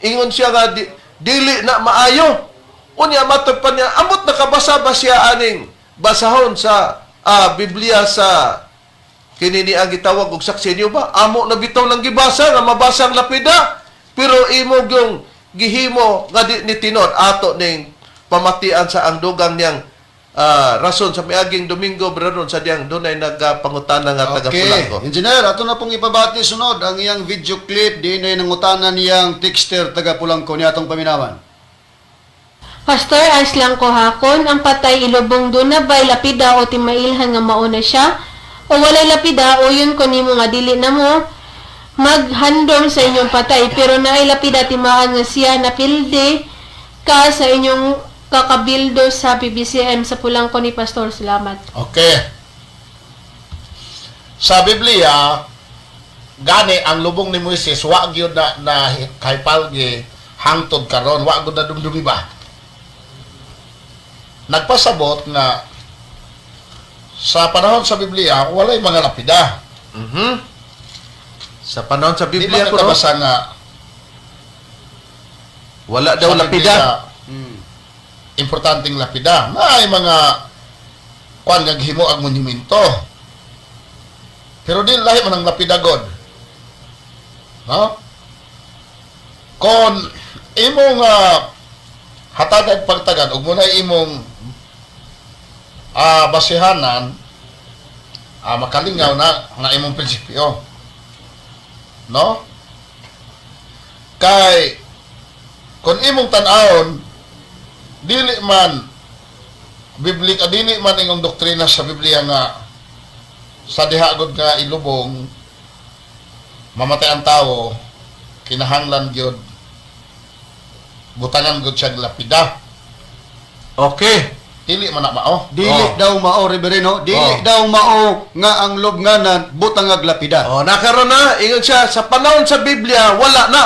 ingon siya nga dili na maayo unya matod pa niya amot nakabasa ba siya aning basahon sa Biblia sa kinini ang gitawag og saksi niyo ba? Amo na bitaw lang gibasa nga mabasa ang lapida. Pero imo yung gihimo nga di ni tinod ato ning pamatian sa ang dugang niyang rason sa miaging Domingo Bradon sa diyang dunay nagpangutana nga taga Pulangko. Engineer, ato na pong ipabati sunod ang iyang video clip di na nangutana niyang texter taga Pulangko niya atong paminawan. Pastor, as lang ko hakon, ang patay ilubong doon na ba'y lapida o timailhan nga mauna siya? O walay lapida o yun ko nimo nga dili na mo maghandom sa inyong patay, pero naay lapida timaan nga siya napilde ka sa inyong kakabildo sa PBCM sa Pulangko ni Pastor. Salamat. Okay. Sa Biblia, gani ang lubong ni Moises, wa gyud na kaipalgi hangtod karon, wa gyud na dumdumi ba? Nagpasabot nga sa panahon sa Biblia, walay mga lapida. Sa panahon sa Di Biblia ba ko no? natabasa nga Wala daw sa lapida. Importanteng lapida. May mga kwan nga gihimo ang monumento. Pero di lahi man ang lapida God. No? Kon imong hatagad pagtagad ug muna imong basihanan makalingaw na nga imong prinsipyo. No? Kay kung imong tan-awon dili man biblika dili man ingong doktrina sa Biblia nga sa diha gud nga ilubong mamatay ang tao kinahanglan gyud butangan gud siya lapida. Okay. Dili man na mao. Dili daw mao, Reverendo. Dili daw mao nga ang lubnganan butang aglapida. Oh, nakaroon na, ingon siya, sa panahon sa Biblia, wala na.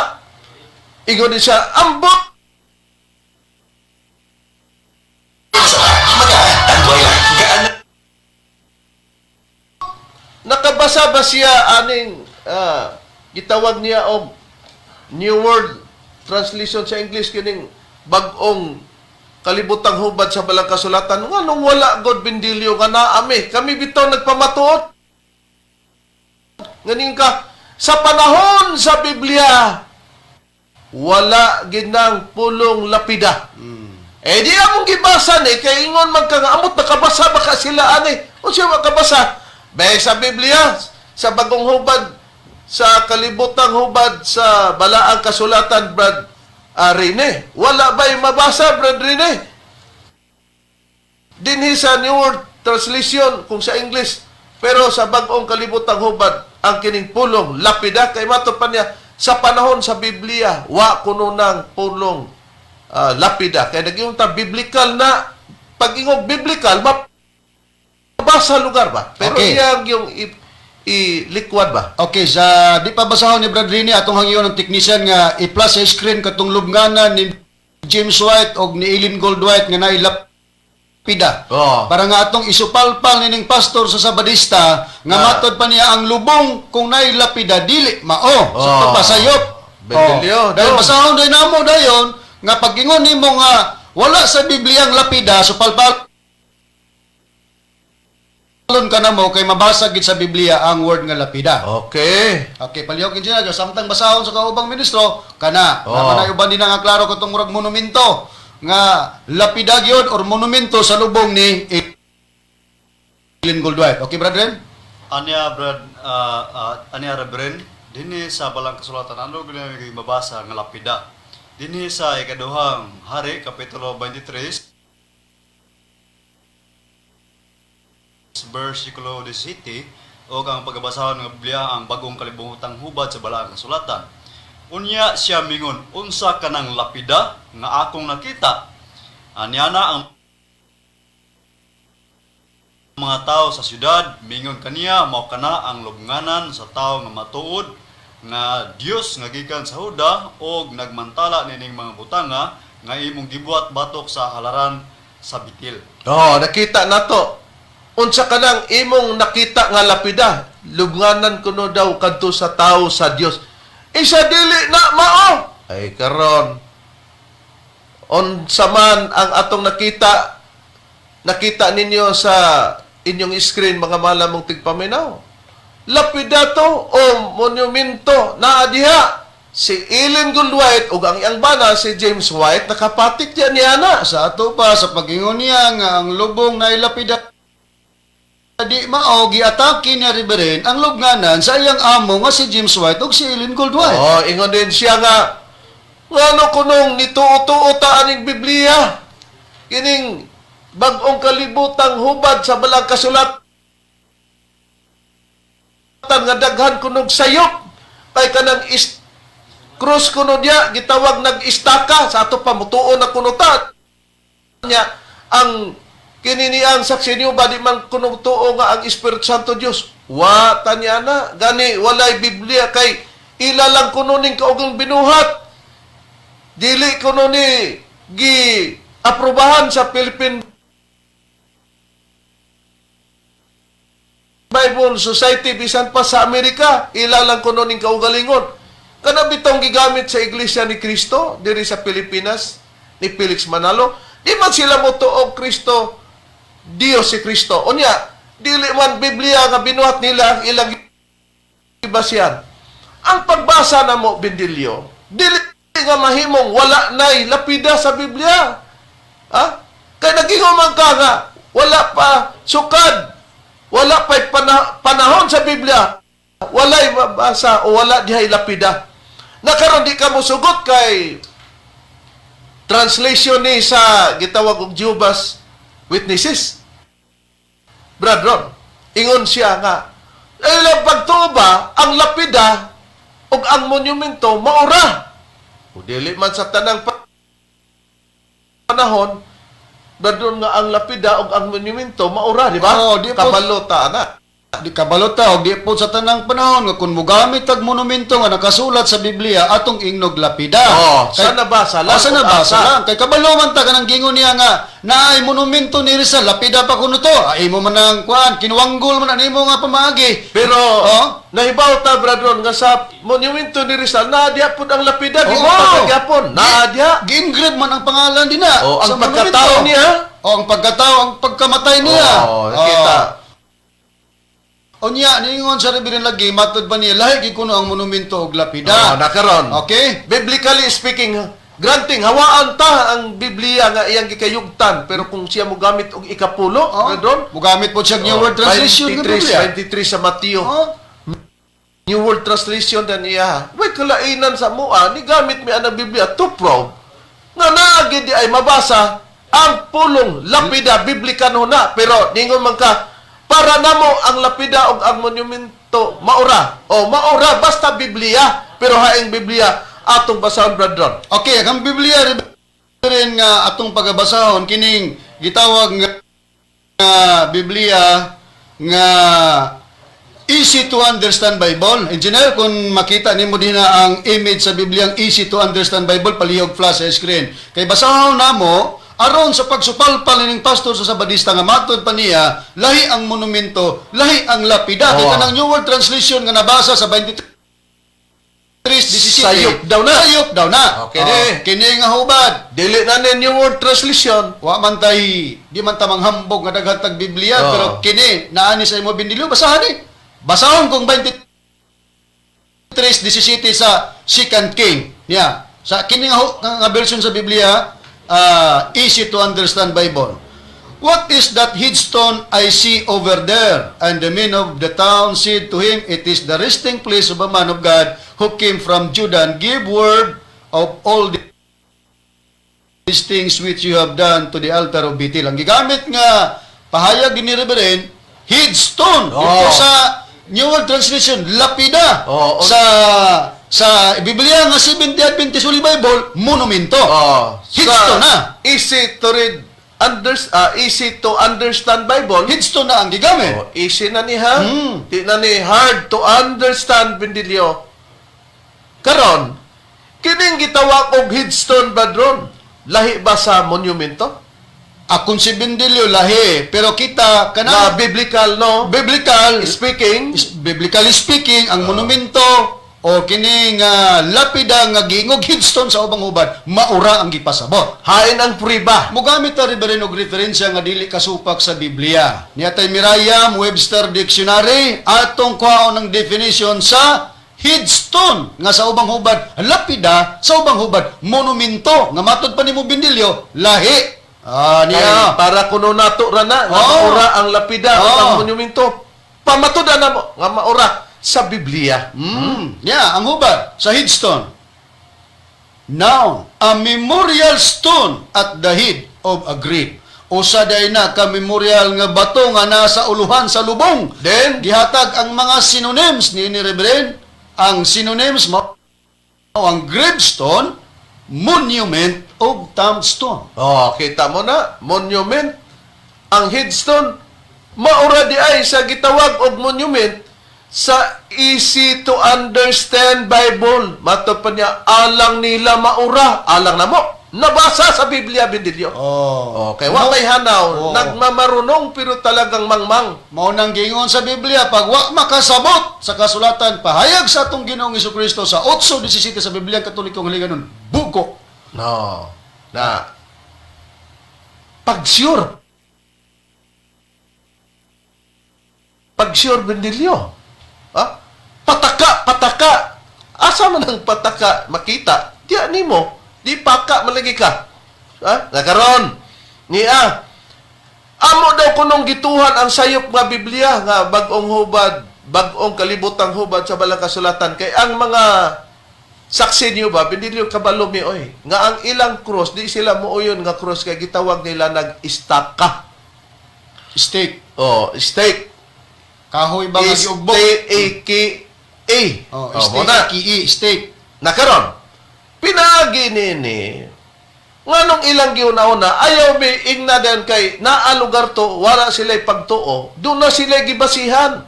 Ingon din siya, ambot. Nakabasa ba siya aning gitawag niya og New World Translation sa English kining bag-ong kalibutang hubad sa balang kasulatan? Nganong wala God bindilyo nga naami? Kami bitaw nagpamatuot. Nganing ka, sa panahon sa Biblia, wala ginang pulong lapida. Eh di among gibasa ni, kay ingon man ka nga, amot nakabasa ba ka sila ani? O siya makabasa? Bay sa Biblia, sa bagong hubad, sa kalibutang hubad, sa balaang kasulatan, Brad Rene. Wala ba'y mabasa, Brad Rene? Dinhi sa New World Translation, kung sa English, pero sa bagong kalibutang hubad, ang kining pulong, lapida, kay mato pa niya, sa panahon sa Biblia, wa kuno ng pulong lapida. Kaya nag-iong ta, biblical na, pag-ingog biblical, mabasa lugar ba? Pero Okay. yung ilikwad ba? Okay, sa di pa basahon ni Brad Rini atong hangyo ng technician nga i-plus sa screen katong lubnganan ni James White og ni Eileen Goldwhite nga nailapida. Oh. Para nga atong isupalpal nining pastor sa Sabadista nga matod pa niya ang lubong kung nailapida dili mao. Sa pasayop. Bendelyo, Dahil dong. basahon din namo dayon nga pag-ingon nimo nga wala sa Biblia ang lapida supalpal Alon ka na mo kay mabasa gid sa Biblia ang word nga lapida. Okay. Okay, palihog gid siya samtang basahon sa kaubang ministro kana. Naman ay uban din nga klaro katong murag monumento nga lapida gyud or monumento sa lubong ni Eileen Goldwhite. Okay, brethren? Anya Reverend, dinhi sa balang kasulatan ano gyud mabasa nga lapida. Dinhi sa ikaduhang hari kapitulo 23 versikulo 17 o ang pagbasahon ng Biblia ang bagong kalibutang hubad sa balaang kasulatan. Unya siya mingon, unsa kanang lapida nga akong nakita. Anya na ang mga tao sa syudad mingon kaniya mao kana ang lubnganan sa tao nga matuod nga Dios nga gikan sa Huda og nagmantala nining mga butanga nga imong gibuhat batok sa halaran sa bitil. Oh, nakita na to. Unsa ka nang imong nakita nga lapida, lubnganan kuno daw kadto sa tao sa Dios. Isa dili na mao. Ay karon unsa man ang atong nakita ninyo sa inyong screen mga malamong tigpaminaw. Lapida to o monumento na diha. Si Eileen Goldwhite ug ang iyang bana si James White nakapatik diyan niya na. Sa ato pa sa pag-ingon niya nga ang lubong na ilapida di mao giatake ni Reverend ang lubnganan sa iyang amo nga si James White ug si Eileen Goldwhite. Oh, ingon din siya nga ngano kunong nituo-tuo ta aning Biblia. Kining bag-ong kalibutang hubad sa balang kasulatan nga daghan kunog sayop kay kanang cross kuno dia gitawag nag-istaka sa ato pa mutuo na kuno ta nya ang kininiang saksi niyo ba di man kuno tuo nga ang Espiritu Santo Dios wa tanya na gani walay Biblia kay ila lang kuno ning kaugang binuhat dili kuno ni gi aprobahan sa Philippine Bible Society bisan pa sa Amerika ila lang kuno ning kaugalingon kana bitong gigamit sa Iglesia ni Cristo diri sa Pilipinas ni Felix Manalo di man sila mo tuog Kristo Dios si Kristo. Unya, dili man Biblia nga binuhat nila ang ilang ibasyan. Ang pagbasa na mo, Bindilyo, dili nga mahimong wala na'y lapida sa Biblia. Ha? Kaya naginguman ka nga, wala pa sukad, wala pa panahon sa Biblia, wala'y mabasa o wala dihay lapida. Nakaroon di ka mo sugot kay translation ni sa gitawag og Jehovah's Witnesses. Brad Ron, ingon siya nga, ilang pagtuba, ang lapida o ang monumento, maura. O dili man sa tanang panahon, Bradron nga ang lapida ug ang monumento maura, di ba? Oo, di po. Kabalota na. Di kabalota og di po sa tanang panahon nga kun mogamit tag monumento nga nakasulat sa Biblia atong ingnog lapida. Sa nabasa lang. Sa nabasa lang. Kay kabalo man ta kanang gingon niya nga naay monumento ni Rizal lapida pa kuno to. Ay mo man ang kuan kinuwanggol man nimo nga pamaagi. Pero Oh? nahibaw ta Bradron nga sa monumento ni Rizal naadya pud ang lapida Oo. gibutang gyapon. Naadya. Gi-engrave man ang pangalan din na. Oh, ang sa monumento. pagkatao niya. Ang pagkatao, ang pagkamatay niya. Nakita. Unya, ningon sa Reverend lagi, matod pa niya, lahi gikuno ang monumento og lapida. Nakaron. Okay? Biblically speaking, granting, hawaan ta ang Biblia nga iyang gikayugtan. Pero kung siya mo gamit og ikapulo, Bradron, Mugamit po siya New World Translation ng Biblia. 23 sa Mateo. Oh? New World Translation dan iya. Way kalainan sa mua, ni gamit mi ang Biblia to prove nga naagi di ay mabasa ang pulong lapida biblikan na. Pero ningon man ka, para namo ang lapida ug ang monumento maura. O maura basta Biblia, pero haing Biblia atong basahon Bradron. Okay, ang Biblia rin nga atong pagabasahon kining gitawag nga Biblia nga easy to understand Bible. Engineer, kung makita nimo din na ang image sa Biblia ang easy to understand Bible, palihog flash sa screen. Kay basahon namo aron sa pagsupalpal ning pastor sa Sabadista nga matod pa niya, lahi ang monumento, lahi ang lapida. Kay kanang New World Translation nga nabasa sa 23:17. Sayop daw na. Sayop daw na. Okay, di. Kini nga hubad. Dili na ni New World Translation. Wa man tay, di man ta manghambog nga daghan tag Biblia, Oo. pero kini naani sa imo binilyo basahan ni. Basahon kung 23:17 sa Second King. Niya. Sa kini nga version sa Biblia, easy to understand Bible. What is that headstone I see over there? And the men of the town said to him, it is the resting place of a man of God who came from Judah and gave word of all these things which you have done to the altar of Bethel. Ang gigamit nga pahayag ni Reverend, headstone. Ito sa New World Translation, lapida. Sa Biblia nga Seventh-day Adventist Holy Bible, monumento. Headstone na. Easy to read, easy to understand Bible. Headstone na ang gigamit. Easy na ni ha. Di na ni hard to understand Bindilyo. Karon, kining gitawag og headstone Bradron, lahi ba sa monumento? Akong si Bindilyo lahi, pero kita Na kana biblical no? biblical Speaking, biblically speaking ang monumento o kining lapida nga giingog headstone sa ubang hubad maura ang gipasabot. hain ang priba. Mugamit ta rin og referensya nga dili kasupak sa Biblia. Niatay Merriam-Webster Dictionary atong kuhaon ng definition sa headstone nga sa ubang hubad lapida, sa ubang hubad monumento nga matod pa nimo Bindilyo lahi. Niya. Para kuno nato ra na, nga maura ang lapida o ang monumento. Pamatuda na mo, nga maura sa Biblia. Ang hubad sa headstone. Now, a memorial stone at the head of a grave. Usa day na ka memorial nga bato nga nasa uluhan sa lubong. Then, Gihatag ang mga synonyms ni Reverend. Ang synonyms mo ang gravestone, monument o tombstone. kita mo na, monument, ang headstone, maura di ay sa gitawag og monument sa easy to understand Bible. Matod pa niya, alang nila maura, alang na mo. Nabasa sa Biblia, Bindilyo. Okay, wa may hanaw. Nagmamarunong pero talagang mangmang. Mao nang gingon sa Biblia, pag wa makasabot sa kasulatan, pahayag sa atong Ginoong Jesucristo sa 8:17 sa Biblia Katolikong Hilinganon, buko. No. Na pag-sure. Pag-sure, Bindilyo. Pataka. Asa man ang pataka makita? Diya nimo. Di paka malagi ka. Nakaron. Niya. Amo daw kunong gituhan ang sayop nga Biblia nga bag-ong hubad, bag-ong kalibutang hubad sa balang kasulatan. Kay ang mga saksi niyo ba, Bindilyo kabalo mi oy. Nga ang ilang cross, di sila muuyon nga cross kay gitawag nila nag-istaka. Steak. Steak. Kahoy ba nga giugbok? S-T-A-K-A. Steak, steak. Nakaron. Pinagi nini Nganong ilang giuna-una, ayaw mi ingnadan kay naalugar to, wala sila'y pagtuo, doon na sila'y gibasihan.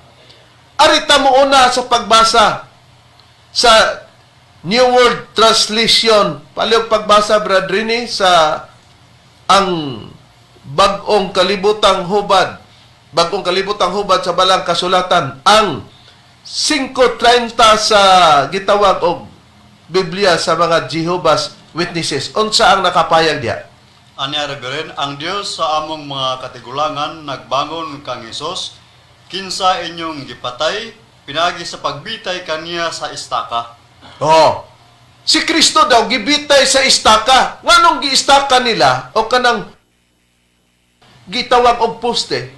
Arita mo una sa pagbasa sa New World Translation, palihog pagbasa, Brad Rini, sa ang bagong kalibutang hubad sa balang kasulatan, ang 5:30 sa gitawag og Biblia sa mga Jehovah's Witnesses. Unsa ang nakapayag diya? Anya rin, ang Dios sa among mga katigulangan nagbangon kang Hesus, kinsa inyong gipatay, pinagi sa pagbitay kaniya sa istaka. Oh. Si Kristo daw gibitay sa istaka. Nganong giistaka nila o kanang gitawag og poste?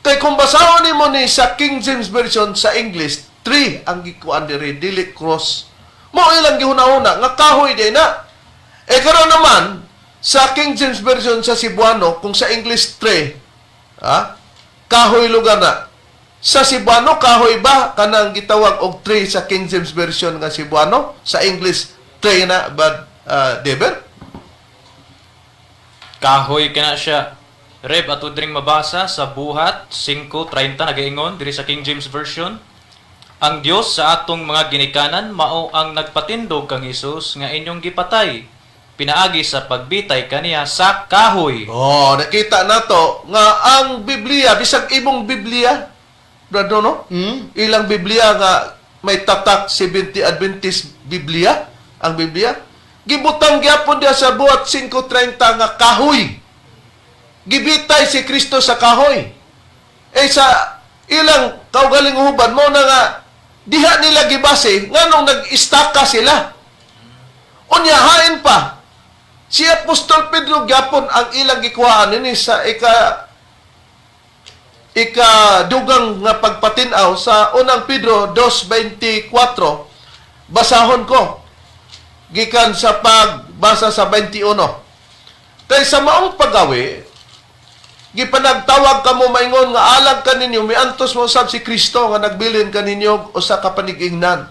Kay kung basahon nimo ni sa King James Version sa English, 3 ang gikuan diri, dili cross. Mo ilang gihuna-una nga kahoy di na. Karon naman sa King James Version sa Cebuano, kung sa English 3, kahoy lugar na. Sa Cebuano, kahoy ba? Kanang gitawag og 3 sa King James Version nga Cebuano. Sa English, 3 na, but, Deber? Kahoy kana siya. Reb, ato dring mabasa sa Buhat 5:30 nagaingon diri sa King James Version. Ang Dios sa atong mga ginikanan mao ang nagpatindog kang Hesus nga inyong gipatay. Pinaagi sa pagbitay kaniya sa kahoy. Oh, nakita nato nga ang Biblia, bisag imong Biblia, brado no? Ilang Biblia nga may tatak 70 Adventist Biblia, ang Biblia. Gibutang gyapon dia sa Buhat 5:30 nga kahoy. Gibitay si Kristo sa kahoy. Sa ilang kaugaling uban mo na nga diha nila gibase nganong nag-istaka sila. Unyahain pa. Si Apostol Pedro gyapon ang ilang gikuhaan ini sa dugang nga pagpatinaw sa unang Pedro 2:24. Basahon ko gikan sa pagbasa sa 21. Kay sa maong paggawi, gipanagtawag kamo maingon nga alag kaninyo miantos mo sab si Kristo nga nagbilin kaninyo usa ka panigingnan.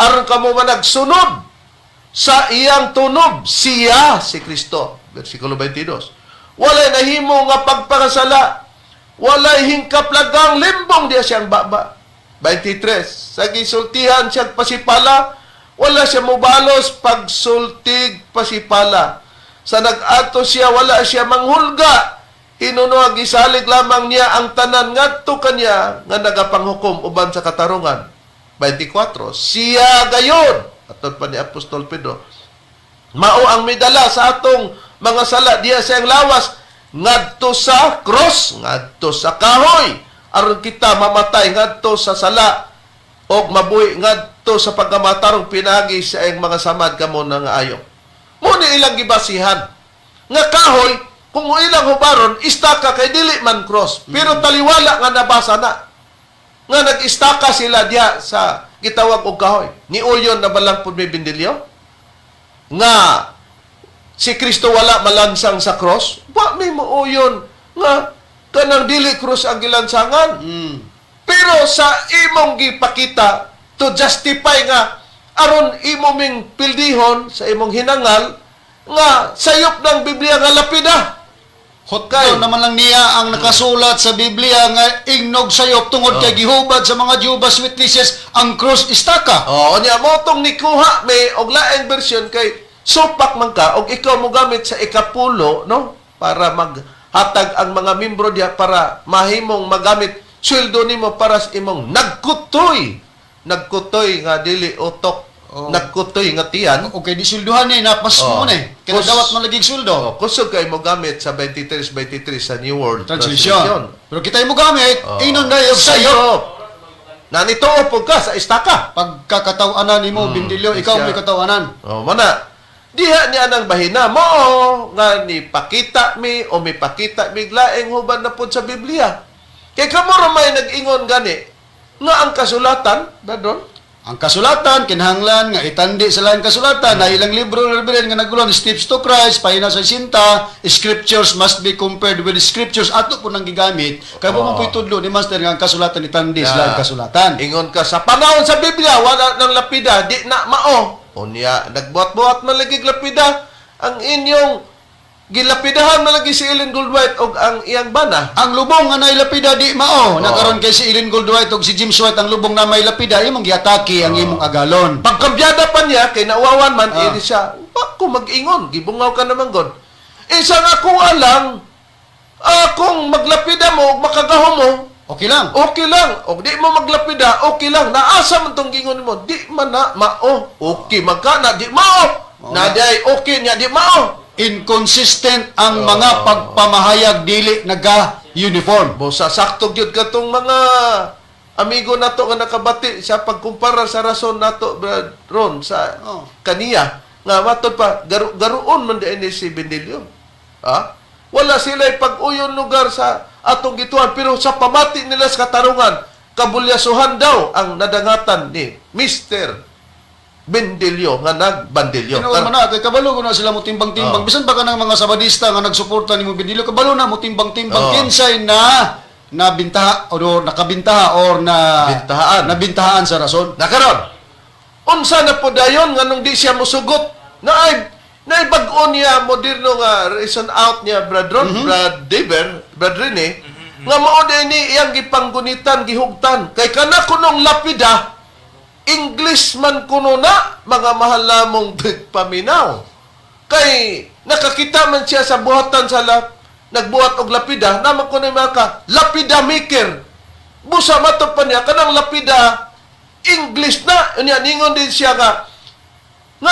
Aron kamo managsunod sa iyang tunog, siya si Kristo. Versikulo 22. Walay nahimo nga pagpakasala, walay hingkaplagang limbong diya siyang baba. 23. Sa gisultihan siyang pasipala, wala siya mobalos pagsultig pasipala. Sa nag-ato siya, wala siya manghulga. Hinuno gisalig lamang niya ang tanan ngadto kanya nga nagapanghukom uban sa katarungan. 24. Siya gayon, atod pa ni Apostol Pedro, mao ang midala sa atong mga sala diya sa iyang lawas ngadto sa cross, ngadto sa kahoy, aron kita mamatay ngadto sa sala og mabuhi ngadto sa pagkamatarong pinagi sa iyang mga samad kamo nga ayo. Mo ni ilang gibasihan nga kahoy kung ilang hubaron istaka kay dili man cross, pero taliwala nga nabasa na nga nag-istaka sila diya sa gitawag og kahoy. Ni uyon na balang pud may bindilyo nga si Kristo wala malansang sa cross. Wa may muuyon nga kanang dili cross ang gilansangan. Pero sa imong gipakita to justify nga aron imo ming pildihon sa imong hinangal nga sayop ng Biblia nga lapida. Hotkaw naman lang niya ang nakasulat sa Biblia nga ingnog sayop tungod kay gihubad sa mga Jehovah's Witnesses ang cross istaka. Nya mo tong nikuha may og laing version kay supak man ka og ikaw mo gamit sa ikapulo no para maghatag ang mga membro diya para mahimong magamit sweldo nimo para sa imong nagkutoy nga dili utok. Nagkutoy nga tiyan. Okay, di sulduhan ni napas mo ni. Kaya dawat man lagi suldo. Kusog kay mo gamit sa 23 sa New World Translation. Pero kita mo gamit, inon na yung sayop. Nanituo po ka sa istaka. Pagkakatawanan nimo bindilyo, ikaw may katawanan. Mana. Diha niya nang bahina mo nga ni pakita mi o may pakita mi laing huban na pud sa Biblia. Kay kamo ra may nag-ingon gani nga ang kasulatan, dadon? Ang kasulatan, kinahanglan nga itandi sa lain kasulatan na ilang libro nga nagulon, Steps to Christ, pahina sa sinta, scriptures must be compared with scriptures. Ato po nang gigamit, kaya po po itudlo ni Master nga ang kasulatan itandi sa lain kasulatan. Ingon ka, sa panahon sa Biblia, wala ng lapida, di na mao. O niya, nagbuhat-buhat malagig lapida, ang inyong gilapidahan na lagi si Ellen Goldwhite og ang iyang bana. Ang lubong nga nailapida di mao. Nakaroon kay si Ellen Goldwhite ug si James White ang lubong na may lapida imong giatake ang imong agalon. Pagkambyada pa niya, kay nawawan man, ini siya, ako mag-ingon, gibungaw ka naman god. Isa nga kung alang, kung maglapida mo, makagaho mo, Okay lang. okay lang. O di mo maglapida, okay lang. Naasa man tong gingon mo, di man na, mao. Okay, magkana, di mao. Naday, okay niya, di mao. Inconsistent ang mga pagpamahayag dili naga-uniform. Bosa, sakto gyud katong mga amigo nato nga nakabati sa pagkumpara sa rason nato, Brad Ron, sa kaniya. Nga matod pa, garuon man di si Benilio. Wala sila pag-uyon lugar sa atong gituan, pero sa pamati nila sa katarungan, kabulyasuhan daw ang nadangatan ni Mr. Bendelio nga nagbandilyo. Ano man na, kay kabalo ko na sila mo timbang-timbang. Bisan ba ka ng mga sabadista nga nagsuporta ni mo Bendelio, kabalo na mo timbang-timbang. Kinsay na nabintaha o nakabintaha or nabintahaan sa rason. Nakaron. Unsa na po dayon nga nung di siya musugot na bag-o niya moderno nga reason out niya Brad Ron, Brad Deber, Brad Rene, nga mao ni iyang gipanggunitan, gihugtan. Kay kana kunong lapida, English man kuno na, mga mahal namong paminaw. Kay nakakita man siya sa buhatan sa nagbuhat og lapida, naman kuno mga lapida maker. Busa matod pa niya, kanang lapida, English na. Ningon din siya nga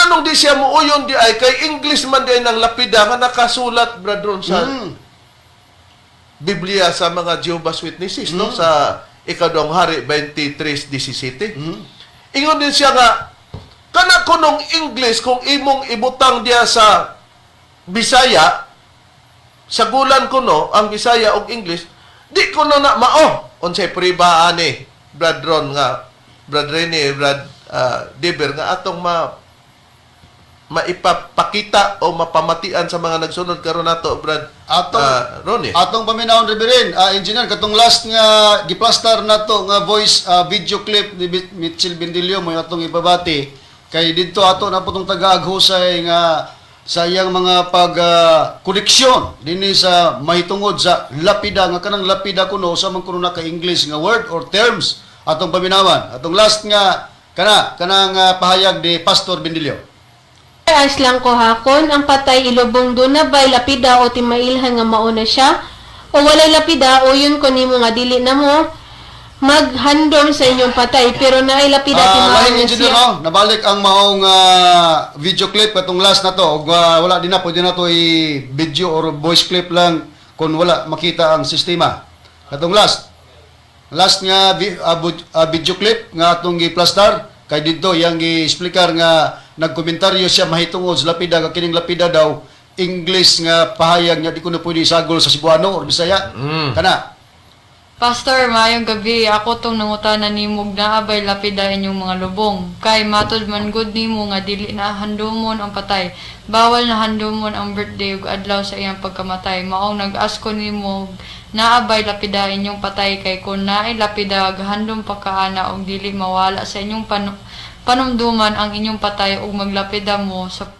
nung di siya muuyon di ay, kay English man di ay ng lapida, nga nakasulat, Brad Ron, sa Biblia sa mga Jehovah's Witnesses, no? Sa Ikadong Hari 23:17. Ingon din siya nga, kana kunong English, kung imong ibutang diya sa Bisaya, sa gulan kuno, ang Bisaya og English, di kuno na mao. Unsay pribaan ni Brad Ron nga, Brad Rene, Brad Deber, nga atong maipapakita o mapamatian sa mga nagsunod karon nato, Brad Ronnie. Atong paminawon Reverend, engineer, katong last nga giplastar nato nga voice video clip ni Mitchell Bendelio mo atong ibabati kay didto ato na putong taga-aghusay nga sa iyang mga koneksyon dinhi sa mahitungod sa lapida nga kanang lapida kuno sa man kuno na ka English nga word or terms atong paminawan. Atong last nga kanang pahayag ni Pastor Bendelio. Ais lang ko hakon, ang patay ilubong do na bay lapida o timailhan nga mauna siya, o walay lapida o yun ko nimo nga dili na mo, maghandom sa inyong patay, pero naay lapida timailhan engineer, siya. no? Nabalik ang maong video clip katong last na to, o wala din na, pwede na to i-video or voice clip lang kung wala makita ang sistema. Katong last nga video clip nga atong gi-plastar, kay dito yang gi-explicar nga nagkomentaryo siya mahitungod sa lapida, kining lapida daw English nga pahayag niya di ko na pwede sagol sa Cebuano or Bisaya. Kana. Pastor, maayong gabi. Ako tong nangutanan nimog na abay lapida inyong mga lubong. Kay matod man good nimo nga dili na handumon ang patay. Bawal na handumon ang birthday ug adlaw sa iyang pagkamatay. Maong nag-asko nimo naabay lapida inyong patay kay kun naay lapida handom pa kaana og dili mawala sa inyong panumduman ang inyong patay ug maglapida mo sa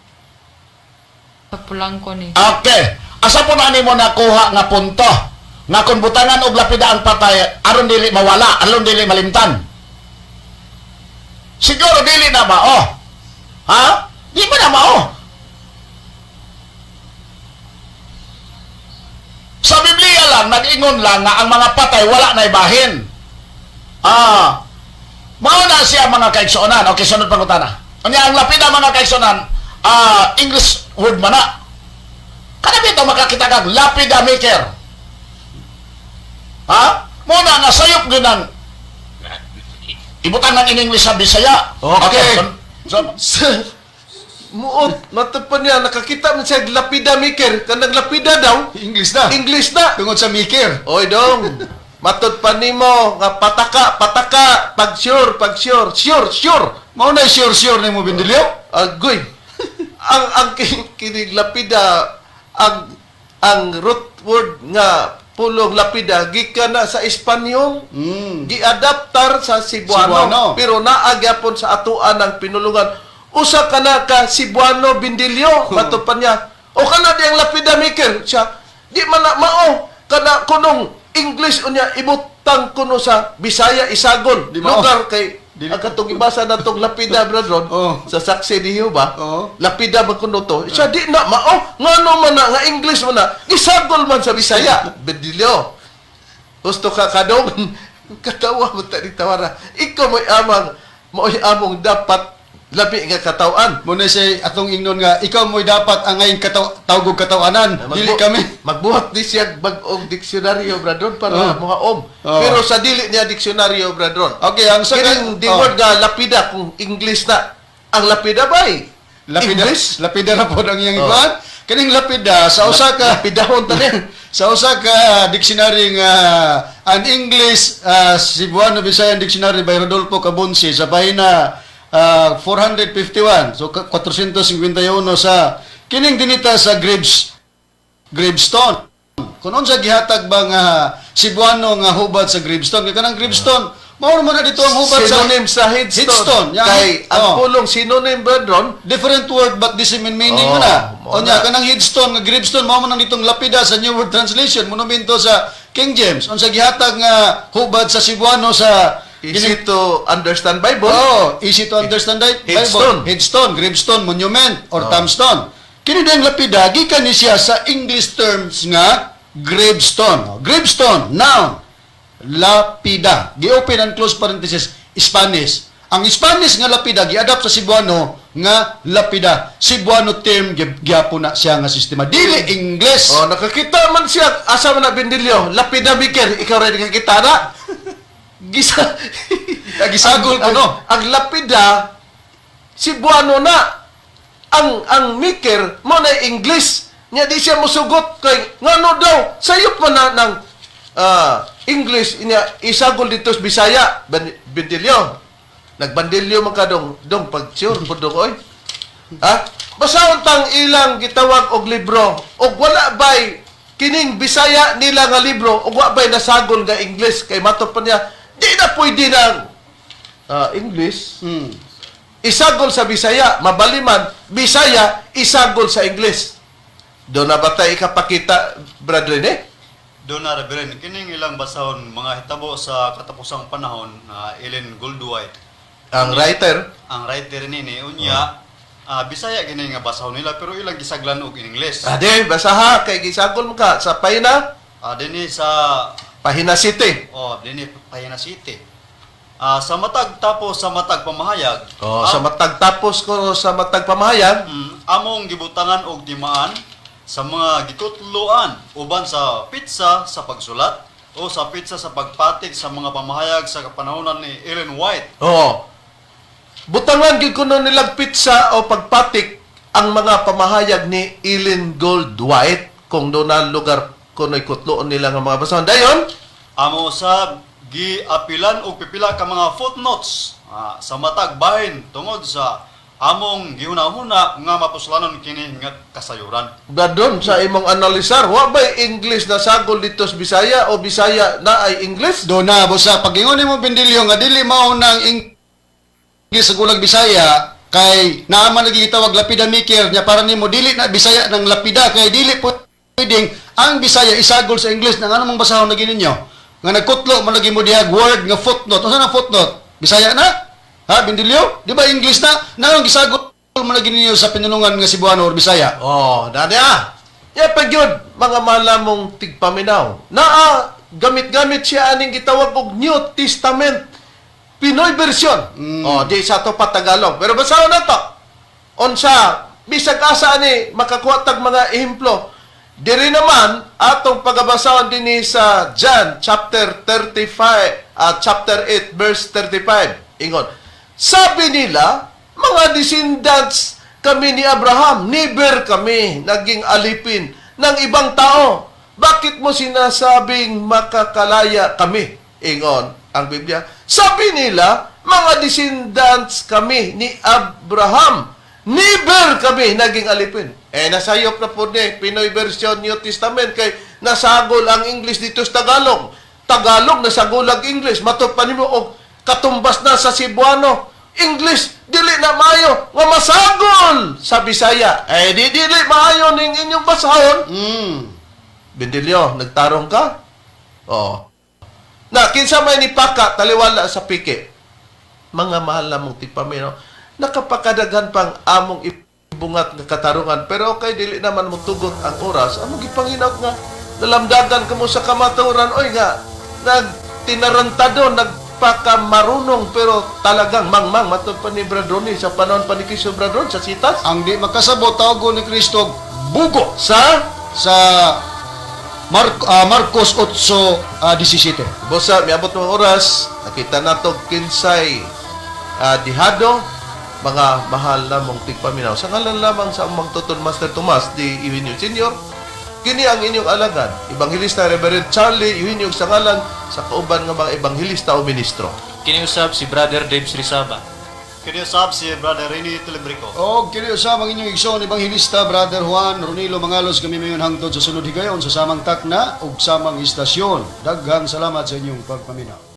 pulangko ni. Okay. Asa po na nimo nakuha nga punto? Nga kung butangan og lapida ang patay, aron dili mawala, aron dili malimtan. Siguro dili na mao. Ha? Di ba na mao? Sa Biblia lang, nag-ingon lang nga ang mga patay wala na ibahin. Mao na siya mga kaigsuonan. Okay, sunod pangutana. Unya ang lapida mga kaigsuonan, English word man na. Kada bito makakita kag lapida maker. Ha? Muna nga sayop din ang ibutan ng in English sa Bisaya. Okay. Muot, matod pa niya, nakakita man siya lapida maker. Kan naglapida daw, English na. English na. Tungod sa maker. Oy dong, matod pa nimo nga pataka, pag sure. Mao na sure nimo Bendelio? Agoy. ang kinig lapida, ang root word nga pulong lapida gikan na sa Espanyol, giadaptar sa Cebuano. Pero naagyapon sa atuan ng pinulungan. Usa ka na ka Cebuano Bendelio, matod pa niya. O kana diyang lapida maker siya, di man na mao kana kunong English unya ibutang kuno sa Bisaya isagol. Di mao. Lugar kay Dili- ang katong ibasa natong lapida brethren Oh. sa saksi ni Jehova. Oh. Lapida man kuno to. Siya di na mao ngano man na nga English man na gisagol man sa Bisaya. Bedilyo. Gusto ka kadong katawa mo tadi tawara. Ikaw mo'y among dapat labi nga katawan. Muna say atong ingnon nga ikaw mo'y dapat ang ngayon tawgog katawanan. Dili kami. Magbuhat ni siya bag-ong diksyonaryo, bradron, para Oh. muhaom. Oh. Pero sa dili niya diksyonaryo, bradron. Okay, ang Kining di word nga lapida kung English na. Ang lapida ba'y? lapida, English? lapida na po ang iyang Oh. ikuan. Kining lapida sa usa ka Lapidahon tani. sa usa ka dictionary nga an English Cebuano Visayan Dictionary by Rodolfo Cabonsi sa pahina 451, so 451 sa kining dinita sa gravestone. Kung sa gihatag ba nga Cebuano nga hubad sa gravestone, kaya kanang gravestone, mao man na dito ang hubad Synonym sa headstone. Headstone, yan. Kay ang Oh. pulong synonym, bradron, different word but the same in meaning Oh, mo na. mao O niya, na. kanang headstone, nga gravestone, mao man ang ditong lapida sa New World Translation, monumento sa King James. Unsa gihatag nga hubad sa Cebuano sa easy to understand Bible. Oh, easy to understand that Headstone. Headstone, gravestone, monument, or Oh. tombstone. Kini dang lapida, gikan ni siya sa English terms nga gravestone. Gravestone, noun. Lapida. Gi-open and close parenthesis, Spanish. Ang Spanish nga lapida, gi-adapt sa Cebuano nga lapida. Cebuano term, gyapon na siya nga sistema. Dili English. Oh, nakakita man siya asa man na bindilyo. Lapida maker, ikaw rin nakakita na. Gisa Gisagol ko, no? Ang lapida Cebuano na. Ang maker mo na English. Nya di siya musugot kay ngano daw sayop man na ng English inya isagol dito sa Bisaya bindilyo. Nagbandilyo man ka dong pag sure pud dong oy. Ha? Basahon tang ilang gitawag og libro og wala bay kining Bisaya nila nga libro og wa bay nasagol nga English kay mato pa niya di na pwede ng English isagol sa Bisaya mabaliman Bisaya isagol sa English. Do na batay ikapakita brethren Doon na Reverend, kining ilang basahon mga hitabo sa katapusang panahon na Ellen Goldwhite. ang writer. Ang writer nini unya Bisaya kini nga basahon nila pero ilang gisaglan og in English. Ade basaha kay gisagol mo ka sa pahina Dinhi sa pahina city. dinhi Pahina City. Sa matag tapos sa matag pamahayag. Sa matag tapos ko sa matag pamahayag. Among gibutangan og timaan sa mga gitutloan uban sa pitsa sa pagsulat o sa pitsa sa pagpatig sa mga pamahayag sa kapanahonan ni Ellen White. Butangan gid kuno nilang pitsa o pagpatik ang mga pamahayag ni Ellen Goldwhite kung doon na lugar kuno'y kutloon nila nga mga basahon. Dayon, Amo sa giapilan og pipila ka mga footnotes sa matag bahin tungod sa among gihuna-huna nga mapuslanon kini nga kasayuran. dadon sa imong analisar, wa ba'y English na sagol dito sa Bisaya o Bisaya na ay English? Do na busa pagingon nimo bindilyo nga dili mao nang English sa gulag Bisaya kay naaman lagi gitawag lapida maker nya para nimo dili na Bisaya ng lapida kay dili pwedeng ang Bisaya isagol sa English nang ano mong basahon lagi ninyo nga nagkutlo man lagi mo diha word nga footnote. Unsa nang footnote? Bisaya na? Ha, bindilyo? Di ba English na? Nang gisagol man lagi ninyo sa pinulungan nga Cebuano or Bisaya? Dada. Ya pagyud mga malamong tigpaminaw. Naa gamit-gamit siya aning gitawag og New Testament Pinoy version. Di sa to patagalog. Pero basahon na to. Unsa bisag asa ni makakuha tag mga ehemplo. Diri naman atong pagabasahon dinhi sa John chapter 35 chapter 8 verse 35. Ingon. Sabi nila, mga descendants kami ni Abraham, never kami naging alipin ng ibang tao. Bakit mo sinasabing makakalaya kami? Ingon ang Biblia. Sabi nila, mga descendants kami ni Abraham, never kami naging alipin. Nasayop na po ni Pinoy version New Testament kay nasagol ang English dito sa Tagalog. Tagalog nasagol ang English. Matupan mo og katumbas na sa Cebuano. English dili na maayo nga masagol sa Bisaya. Dili maayo ning inyong basahon. Bendilyo, nagtarong ka? Oo. Na, kinsa may nipaka, taliwala sa piki. Mga mahal na mong tigpamino, nakapakadagan pang among ibungat nga katarungan, pero okay, dili naman mo tugot ang oras. Among ipanginag nga, nalamdagan ka mo sa kamaturan, oy nga, nagtinarantado, nagpakamarunong, pero talagang mangmang, matod pa ni Bradroni, sa panahon pa ni Kristo Bradron, sa sitas. Ang di makasabot tawgon ni Kristo Bugo sa Marcos 8:17. Bosa, miabot ng oras, nakita nato kinsay dihado, mga mahal na mong tigpaminaw. Sa ngalan lamang sa amang tuton Master Tomas di Eugenio Senior, kini ang inyong alagad, Evangelista Reverend Charlie Eugenio sa ngalan sa kauban ng mga Evangelista o Ministro. Kiniusab si Brother Dave Srisaba. Kiniusab si Brother Rene Telebrico. O kiniusab ang inyong igsoon Evangelista Brother Juan Ronilo Mangalos, kami mayon hangtod sa sunod higayon sa samang takna ug samang istasyon. Daghang salamat sa inyong pagpaminaw.